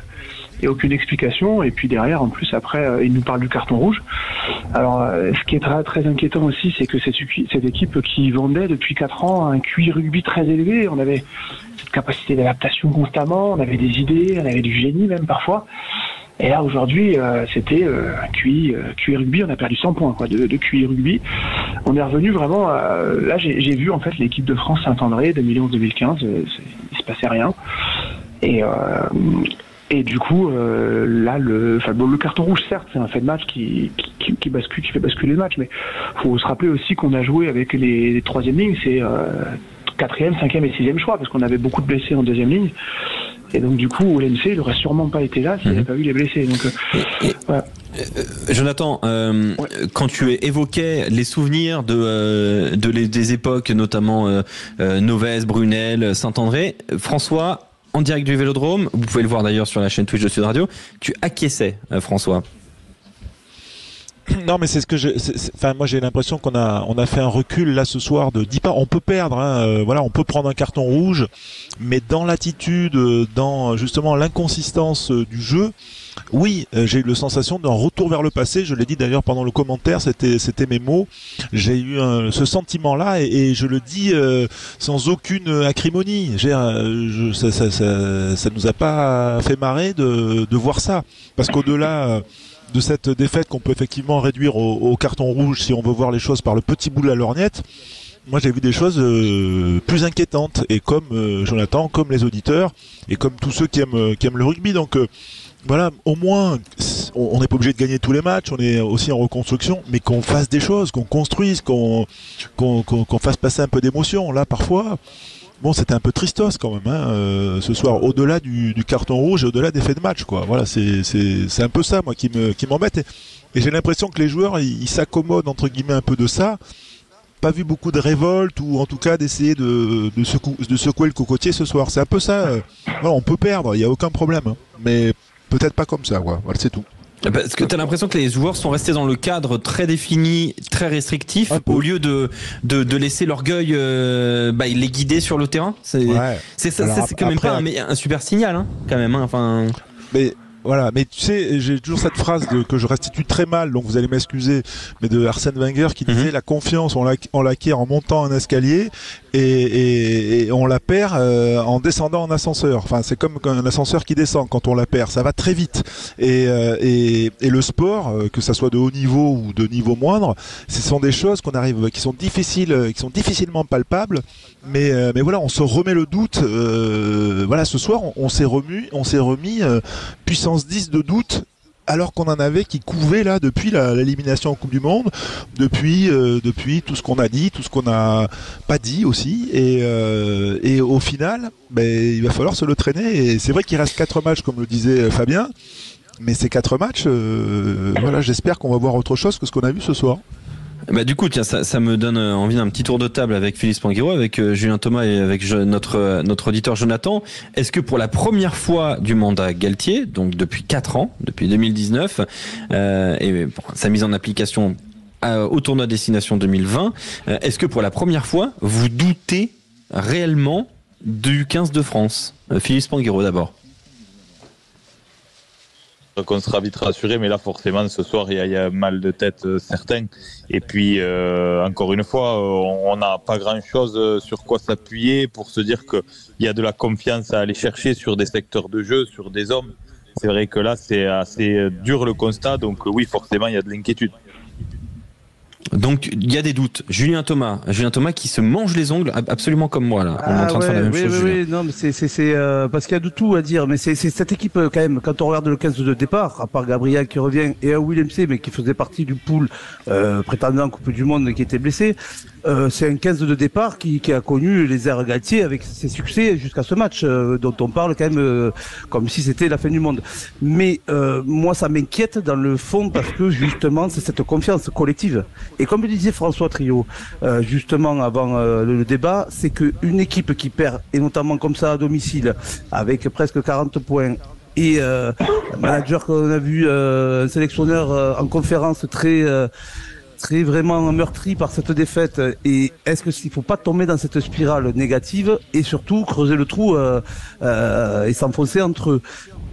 Speaker 13: Et aucune explication, et puis derrière, en plus, après, il nous parle du carton rouge. Alors, ce qui est très, très inquiétant aussi, c'est que cette équipe qui vendait depuis 4 ans un QI rugby très élevé, on avait cette capacité d'adaptation constamment, on avait des idées, on avait du génie même parfois. Et là, aujourd'hui, c'était un QI rugby, on a perdu 100 points de QI rugby. On est revenu vraiment... là, j'ai vu en fait l'équipe de France Saint-André 2011-2015, il se passait rien. Et du coup, là, le carton rouge, certes, c'est un fait de match qui fait basculer le match, mais faut se rappeler aussi qu'on a joué avec les troisième lignes, c'est 4e, 5e et 6e choix, parce qu'on avait beaucoup de blessés en deuxième ligne. Et donc, du coup, l'MC, il n'aurait sûrement pas été là s'il n'avait pas eu les blessés. Donc, voilà.
Speaker 1: Jonathan, quand tu évoquais les souvenirs des époques, notamment Novès, Brunel, Saint-André, François en direct du Vélodrome. Vous pouvez le voir d'ailleurs sur la chaîne Twitch de Sud Radio. Tu acquiesçais, François.
Speaker 3: Non, mais c'est ce que moi j'ai l'impression qu'on a fait un recul là ce soir de 10 pas. On peut perdre, voilà, on peut prendre un carton rouge, mais dans l'attitude, dans justement l'inconsistance du jeu, oui, j'ai eu la sensation d'un retour vers le passé. Je l'ai dit d'ailleurs pendant le commentaire, c'était mes mots. J'ai eu ce sentiment-là et je le dis sans aucune acrimonie. Ça nous a pas fait marrer de voir ça, parce qu'au-delà de cette défaite qu'on peut effectivement réduire au carton rouge si on veut voir les choses par le petit bout de la lorgnette, moi j'ai vu des choses plus inquiétantes, et comme Jonathan, comme les auditeurs et comme tous ceux qui aiment le rugby. Donc voilà, au moins on n'est pas obligé de gagner tous les matchs, on est aussi en reconstruction, mais qu'on fasse des choses, qu'on construise, qu'on fasse passer un peu d'émotion. Là parfois, bon, c'était un peu tristos quand même, ce soir, au-delà du carton rouge et au-delà des faits de match, quoi. Voilà, c'est un peu ça, moi, qui m'embête. Et j'ai l'impression que les joueurs, ils s'accommodent, entre guillemets, un peu de ça. Pas vu beaucoup de révolte, ou en tout cas d'essayer de secouer le cocotier ce soir. C'est un peu ça. Voilà, on peut perdre, il n'y a aucun problème. Hein. Mais peut-être pas comme ça, quoi. Voilà, c'est tout.
Speaker 1: Parce que tu as l'impression que les joueurs sont restés dans le cadre très défini, très restrictif, au lieu de laisser l'orgueil les guider sur le terrain. C'est quand même pas un super signal, hein, quand même. Hein, enfin.
Speaker 3: Mais voilà, mais tu sais, j'ai toujours cette phrase que je restitue très mal, donc vous allez m'excuser, mais de Arsène Wenger qui disait la confiance, on l'acquiert en montant un escalier et on la perd en descendant en ascenseur. Enfin, c'est comme un ascenseur qui descend quand on la perd, ça va très vite. Et le sport, que ça soit de haut niveau ou de niveau moindre, ce sont des choses qui sont difficilement palpables. Mais voilà, on se remet le doute. Voilà, ce soir, on s'est remis puissance 10 de doute, alors qu'on en avait qui couvaient là depuis l'élimination en Coupe du Monde, depuis tout ce qu'on a dit, tout ce qu'on n'a pas dit aussi, et au final, il va falloir se le traîner. Et c'est vrai qu'il reste 4 matchs, comme le disait Fabien, mais ces 4 matchs, voilà, j'espère qu'on va voir autre chose que ce qu'on a vu ce soir.
Speaker 1: Bah du coup, tiens, ça me donne envie d'un petit tour de table avec Philippe Spanghero, avec Julien Thomas et avec notre auditeur Jonathan. Est-ce que pour la première fois du mandat Galtier, donc depuis 4 ans, depuis 2019, et sa mise en application au tournoi Destination 2020, est-ce que pour la première fois, vous doutez réellement du 15 de France? Philippe Spanghero d'abord.
Speaker 5: Qu'on sera vite rassuré, mais là forcément ce soir il y a un mal de tête certain. Et puis encore une fois, on n'a pas grand chose sur quoi s'appuyer pour se dire qu'il y a de la confiance à aller chercher sur des secteurs de jeu, sur des hommes. C'est vrai que là c'est assez dur le constat, donc oui, forcément il y a de l'inquiétude.
Speaker 1: Donc il y a des doutes. Julien Thomas qui se mange les ongles absolument comme moi là. On est en train de faire la même chose.
Speaker 4: Oui, non, mais c'est parce qu'il y a de tout à dire. Mais c'est cette équipe quand même. Quand on regarde le 15 de départ, à part Gabriel qui revient et un William C, mais qui faisait partie du pool prétendant Coupe du Monde, qui était blessé. C'est un 15 de départ qui a connu les airs Galtier avec ses succès jusqu'à ce match dont on parle quand même comme si c'était la fin du monde. Mais moi ça m'inquiète dans le fond parce que justement c'est cette confiance collective. Et comme le disait François Trio justement avant le débat, c'est qu'une équipe qui perd, et notamment comme ça à domicile, avec presque 40 points, et un manager qu'on a vu, un sélectionneur en conférence très vraiment meurtri par cette défaite, et est-ce qu'il ne faut pas tomber dans cette spirale négative et surtout creuser le trou et s'enfoncer entre eux.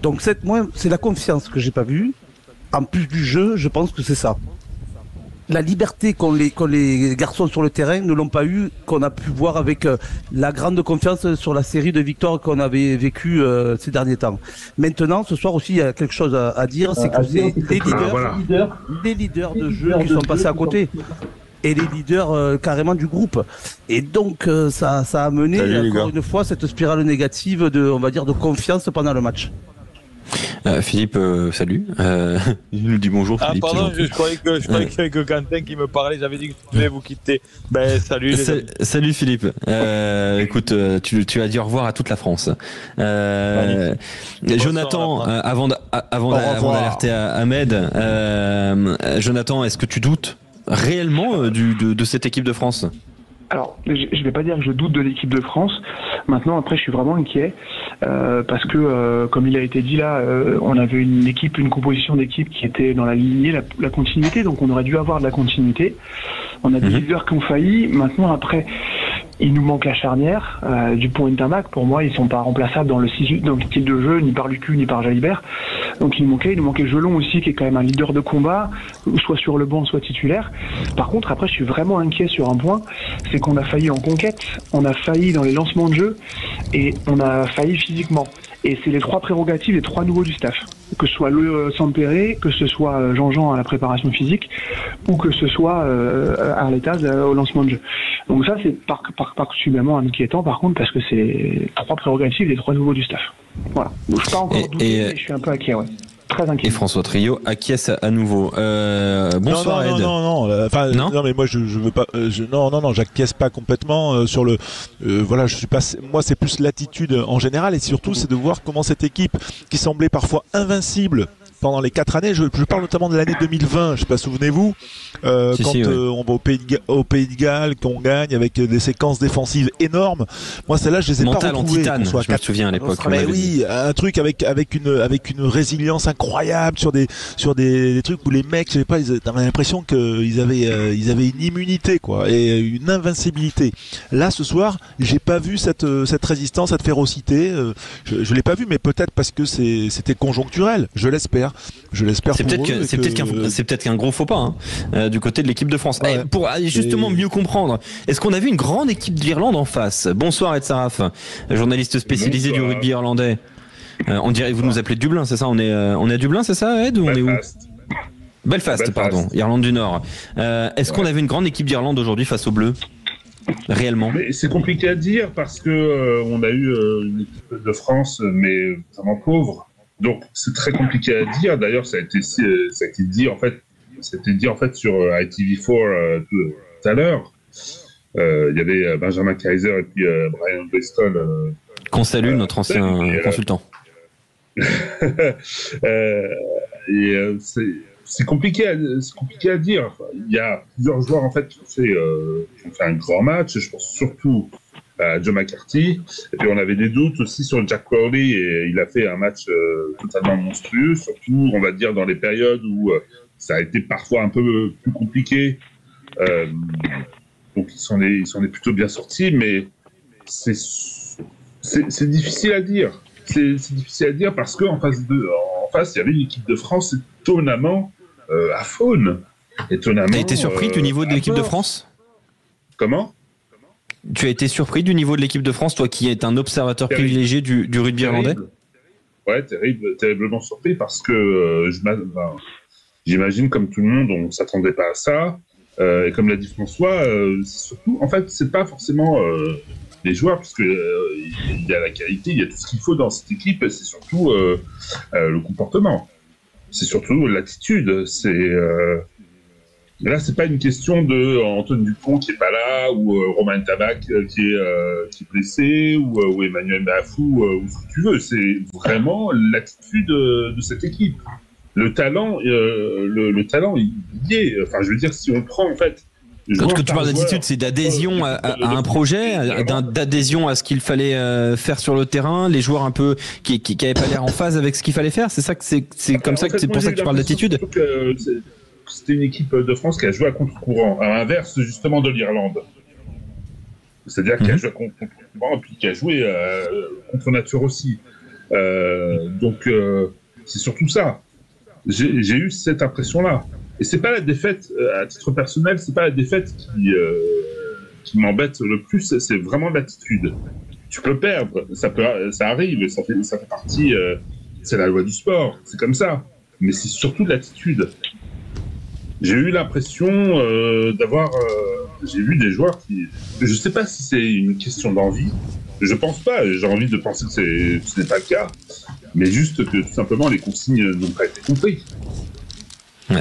Speaker 4: Donc moi, c'est la confiance que j'ai pas vue. En plus du jeu, je pense que c'est ça. La liberté qu'ont les garçons sur le terrain ne l'ont pas eu, qu'on a pu voir avec la grande confiance sur la série de victoires qu'on avait vécues ces derniers temps. Maintenant, ce soir aussi, il y a quelque chose à dire, c'est que c'est des leaders de jeu qui sont passés à côté. Et les leaders carrément du groupe. Et donc ça a amené encore une fois cette spirale négative de confiance pendant le match.
Speaker 1: Philippe, salut. Il nous dit bonjour.
Speaker 5: Ah
Speaker 1: Philippe,
Speaker 5: pardon, je croyais que c'était que Quentin qui me parlait. J'avais dit que tu devais vous quitter. Salut.
Speaker 1: Salut Philippe. Écoute, tu as dit au revoir à toute la France. Jonathan, avant d'alerter Ahmed, Jonathan, est-ce que tu doutes réellement de cette équipe de France?
Speaker 13: Alors, je vais pas dire que je doute de l'équipe de France. Maintenant, après, je suis vraiment inquiet parce que, comme il a été dit là, on avait une composition d'équipe qui était dans la lignée, la continuité. Donc, on aurait dû avoir de la continuité. On a des leaders qui ont failli. Maintenant, après, il nous manque la charnière. Dupont et Ntamak, pour moi, ils sont pas remplaçables dans le style de jeu, ni par Lucu, ni par Jalibert. Donc il nous manquait Gelon aussi, qui est quand même un leader de combat, soit sur le banc, soit titulaire. Par contre, après, je suis vraiment inquiet sur un point, c'est qu'on a failli en conquête, on a failli dans les lancements de jeu, et on a failli physiquement. Et c'est les 3 prérogatives, les 3 nouveaux du staff. Que ce soit le Sampere, que ce soit Jean-Jean à la préparation physique, ou que ce soit Arletaz au lancement de jeu. Donc ça, c'est particulièrement inquiétant, par contre, parce que c'est les 3 prérogatives, les 3 nouveaux du staff. Voilà. Donc je suis pas encore douté, mais je suis un peu inquiet, ouais. Très inquiet.
Speaker 1: Et François Trio acquiesce à nouveau. Bonsoir, Ed.
Speaker 3: Non, mais moi je veux pas. Non, j'acquiesce pas complètement sur le. Voilà, je suis pas. Moi, c'est plus l'attitude en général, et surtout, c'est de voir comment cette équipe, qui semblait parfois invincible pendant les 4 années, je parle notamment de l'année 2020, je sais pas, souvenez-vous, on va au Pays de Galles, qu'on gagne avec des séquences défensives énormes. Moi, celle-là, je les ai pas retrouvées.
Speaker 1: En titane, je me souviens à l'époque.
Speaker 3: Mais oui, un truc avec une résilience incroyable sur des trucs où les mecs, je sais pas, ils avaient l'impression qu'ils avaient une immunité, quoi, et une invincibilité. Là, ce soir, j'ai pas vu cette résistance, cette férocité. Je l'ai pas vu, mais peut-être parce que c'était conjoncturel. Je l'espère.
Speaker 1: C'est peut-être qu'un gros faux pas du côté de l'équipe de France. Ouais. Pour justement mieux comprendre, est-ce qu'on a vu une grande équipe d'Irlande en face? Bonsoir Ed Saraf, journaliste spécialisé du rugby irlandais. On dirait, vous nous appelez Dublin, c'est ça? On est à Dublin, c'est ça, Ed, ou on est où? Belfast, pardon, Irlande du Nord. Est-ce qu'on a vu une grande équipe d'Irlande aujourd'hui face aux Bleus? Réellement?
Speaker 14: Mais c'est compliqué à dire parce que on a eu une équipe de France, mais vraiment pauvre. Donc c'est très compliqué à dire. D'ailleurs, ça a été dit en fait sur ITV4 tout à l'heure. Il y avait Benjamin Kaiser et puis Brian Bristol.
Speaker 1: Qu'on salue, notre ancien consultant.
Speaker 14: C'est compliqué à dire. Enfin, il y a plusieurs joueurs en fait qui ont fait un grand match. Je pense surtout à Joe McCarthy. Et puis on avait des doutes aussi sur Jack Crowley, et il a fait un match totalement monstrueux, surtout on va dire dans les périodes où ça a été parfois un peu plus compliqué. Donc il s'en est plutôt bien sorti, mais c'est difficile à dire. C'est difficile à dire parce qu'en face il y avait une équipe de France étonnamment à faune. Étonnamment.
Speaker 1: T'as été surpris du niveau de l'équipe de France?
Speaker 14: Comment?
Speaker 1: Tu as été surpris du niveau de l'équipe de France, toi qui es un observateur privilégié du rugby irlandais?
Speaker 14: Ouais, terriblement surpris parce que j'imagine, comme tout le monde, on ne s'attendait pas à ça. Et comme l'a dit François, surtout, en fait, c'est pas forcément les joueurs, parce que il y a la qualité, il y a tout ce qu'il faut dans cette équipe, c'est surtout le comportement. C'est surtout l'attitude. Là, c'est pas une question de Antoine Dupont qui est pas là, ou Romain Ntamak qui est blessé, ou Emmanuel Mafou, ou ce que tu veux. C'est vraiment l'attitude de cette équipe. Le talent, il y est. Enfin, je veux dire, si on prend en fait.
Speaker 1: Quand tu parles d'attitude, c'est d'adhésion à un projet, d'adhésion à ce qu'il fallait faire sur le terrain, les joueurs un peu qui n'avaient pas l'air en phase avec ce qu'il fallait faire. C'est ça que c'est comme ça que c'est pour ça que tu parles d'attitude.
Speaker 14: C'était une équipe de France qui a joué à contre-courant, à l'inverse justement de l'Irlande. C'est-à-dire qui a joué à contre-courant et puis qui a joué contre nature aussi. Donc c'est surtout ça. J'ai eu cette impression-là. Et c'est pas la défaite, à titre personnel, c'est pas la défaite qui m'embête le plus, c'est vraiment l'attitude. Tu peux perdre, ça arrive, ça fait partie, c'est la loi du sport, c'est comme ça. Mais c'est surtout l'attitude. J'ai eu l'impression j'ai vu des joueurs qui, je sais pas si c'est une question d'envie, je pense pas, j'ai envie de penser que ce n'est pas le cas, mais juste que tout simplement les consignes n'ont pas été comprises.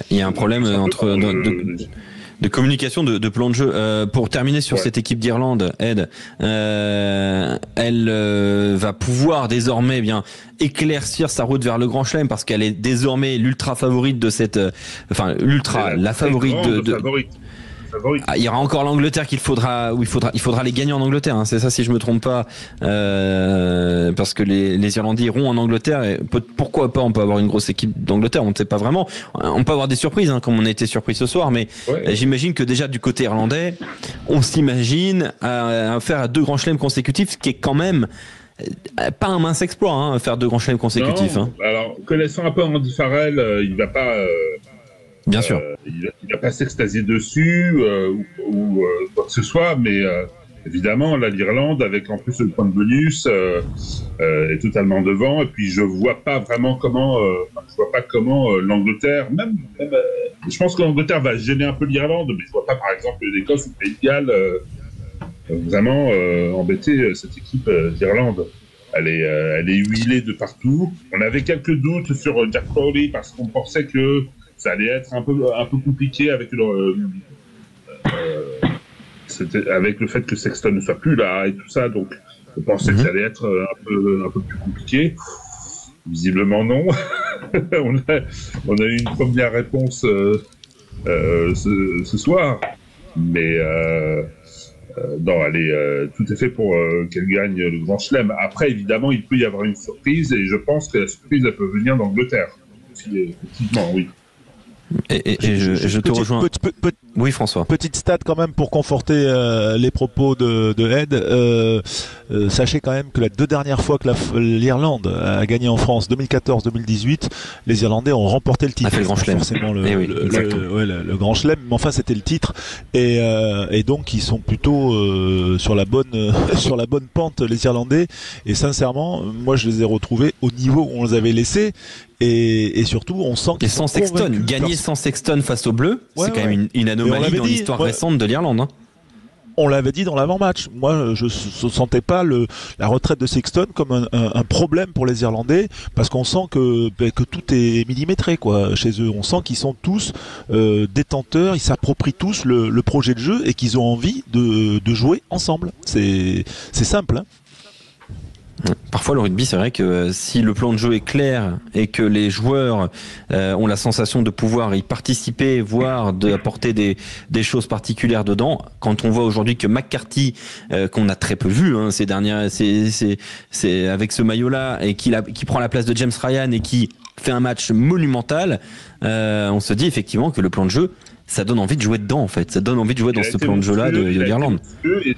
Speaker 1: Il y a un problème de communication, de plan de jeu. Pour terminer sur cette équipe d'Irlande, Ed, elle va pouvoir désormais bien éclaircir sa route vers le Grand Chelem parce qu'elle est désormais l'ultra favorite de cette, la favorite
Speaker 14: favoris.
Speaker 1: Il y aura encore l'Angleterre il faudra les gagner en Angleterre, hein, c'est ça si je me trompe pas, parce que les Irlandais iront en Angleterre et pourquoi pas on peut avoir une grosse équipe d'Angleterre, on ne sait pas vraiment, on peut avoir des surprises, hein, comme on a été surpris ce soir, mais j'imagine que déjà du côté irlandais on s'imagine à faire 2 grands chelems consécutifs, ce qui est quand même pas un mince exploit, hein, faire 2 grands chelems consécutifs.
Speaker 14: Non, alors connaissant un peu Andy Farrell, il va pas
Speaker 1: bien sûr
Speaker 14: il va pas s'extasier dessus ou quoi que ce soit, mais évidemment là l'Irlande avec en plus le point de bonus est totalement devant, et puis je vois pas comment l'Angleterre même je pense que l'Angleterre va gêner un peu l'Irlande, mais je vois pas par exemple l'Écosse ou le Pays de Galles vraiment embêter cette équipe d'Irlande. Elle est huilée de partout. On avait quelques doutes sur Jack Crowley parce qu'on pensait que ça allait être un peu compliqué avec avec le fait que Sexton ne soit plus là et tout ça, donc on pensait que ça allait être un peu plus compliqué. Visiblement non. on a eu une première réponse ce soir, mais non, tout est fait pour qu'elle gagne le Grand Chelem. Après, évidemment, il peut y avoir une surprise, et je pense que la surprise, elle peut venir d'Angleterre. Effectivement, oui.
Speaker 1: Et je te rejoins. Oui, François.
Speaker 3: Petite stat quand même pour conforter les propos de Ed. Sachez quand même que la 2 dernières fois que l'Irlande a gagné en France, 2014-2018, les Irlandais ont remporté le titre.
Speaker 1: A fait le Grand Chelem.
Speaker 3: Forcément le Grand Chelem, mais enfin c'était le titre, et donc ils sont plutôt sur la bonne pente, les Irlandais. Et sincèrement, moi je les ai retrouvés au niveau où on les avait laissés. Et surtout, on sent qu'ils sont
Speaker 1: sans Sexton, gagner sans Sexton face aux Bleus, c'est quand même une anomalie dans l'histoire récente de l'Irlande. Hein.
Speaker 3: On l'avait dit dans l'avant-match. Moi, je ne sentais pas la retraite de Sexton comme un problème pour les Irlandais, parce qu'on sent que tout est millimétré quoi, chez eux. On sent qu'ils sont tous détenteurs, ils s'approprient tous le projet de jeu et qu'ils ont envie de jouer ensemble. C'est simple. Hein.
Speaker 1: Parfois le rugby, c'est vrai que si le plan de jeu est clair et que les joueurs ont la sensation de pouvoir y participer, voire d'apporter des choses particulières dedans, quand on voit aujourd'hui que McCarthy, qu'on a très peu vu ces dernières, c'est avec ce maillot-là, et qui prend la place de James Ryan et qui fait un match monumental, on se dit effectivement que le plan de jeu, ça donne envie de jouer dedans en fait, ça donne envie de jouer dans ce plan de jeu-là de l'Irlande.
Speaker 14: Et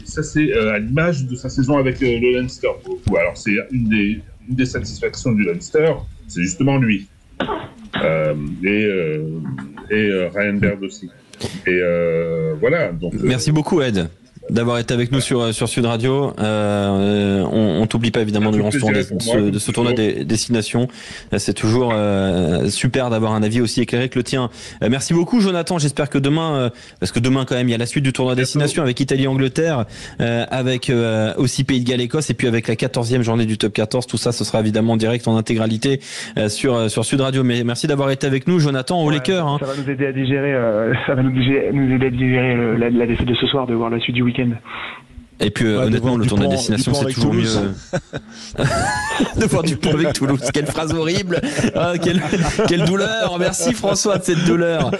Speaker 14: ça c'est à l'image de sa saison avec le Leinster. Alors c'est une des satisfactions du Leinster, c'est justement lui et Ryan Baird aussi. Et voilà. Donc
Speaker 1: merci beaucoup Ed d'avoir été avec nous sur Sud Radio. On t'oublie pas évidemment durant ce tournoi des destinations. C'est toujours super d'avoir un avis aussi éclairé que le tien. Merci beaucoup Jonathan. J'espère que demain, parce que demain quand même il y a la suite du tournoi destination avec Italie-Angleterre, avec aussi Pays de Galles-Écosse, et puis avec la 14e journée du Top 14. Tout ça, ce sera évidemment en direct en intégralité sur Sud Radio. Mais merci d'avoir été avec nous Jonathan. Haut les cœurs. Hein.
Speaker 13: Ça va nous aider à digérer. Ça va nous aider à digérer la défaite de ce soir, de voir la suite du week-end.
Speaker 1: Et puis honnêtement, le tournoi de destination, c'est toujours mieux de voir Dupont avec Toulouse. Quelle phrase horrible, quelle douleur. Merci François de cette douleur.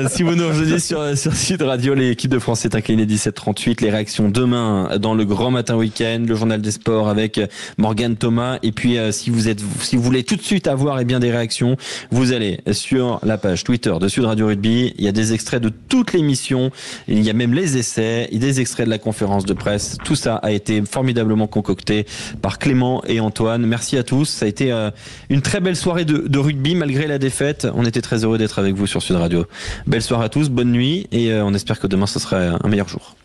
Speaker 1: Si vous nous rejoignez sur Sud Radio, l'équipe de France est inclinée 17-38. Les réactions demain dans le Grand Matin Week-end, le journal des sports avec Morgane Thomas. Et puis si vous voulez tout de suite avoir des réactions, vous allez sur la page Twitter de Sud Radio Rugby. Il y a des extraits de toute l'émission. Il y a même les essais, des extraits de la conférence de presse. Tout ça a été formidablement concocté par Clément et Antoine. Merci à tous. Ça a été une très belle soirée de rugby malgré la défaite. On était très heureux d'être avec vous sur Sud Radio. Belle soirée à tous, bonne nuit, et on espère que demain ce sera un meilleur jour.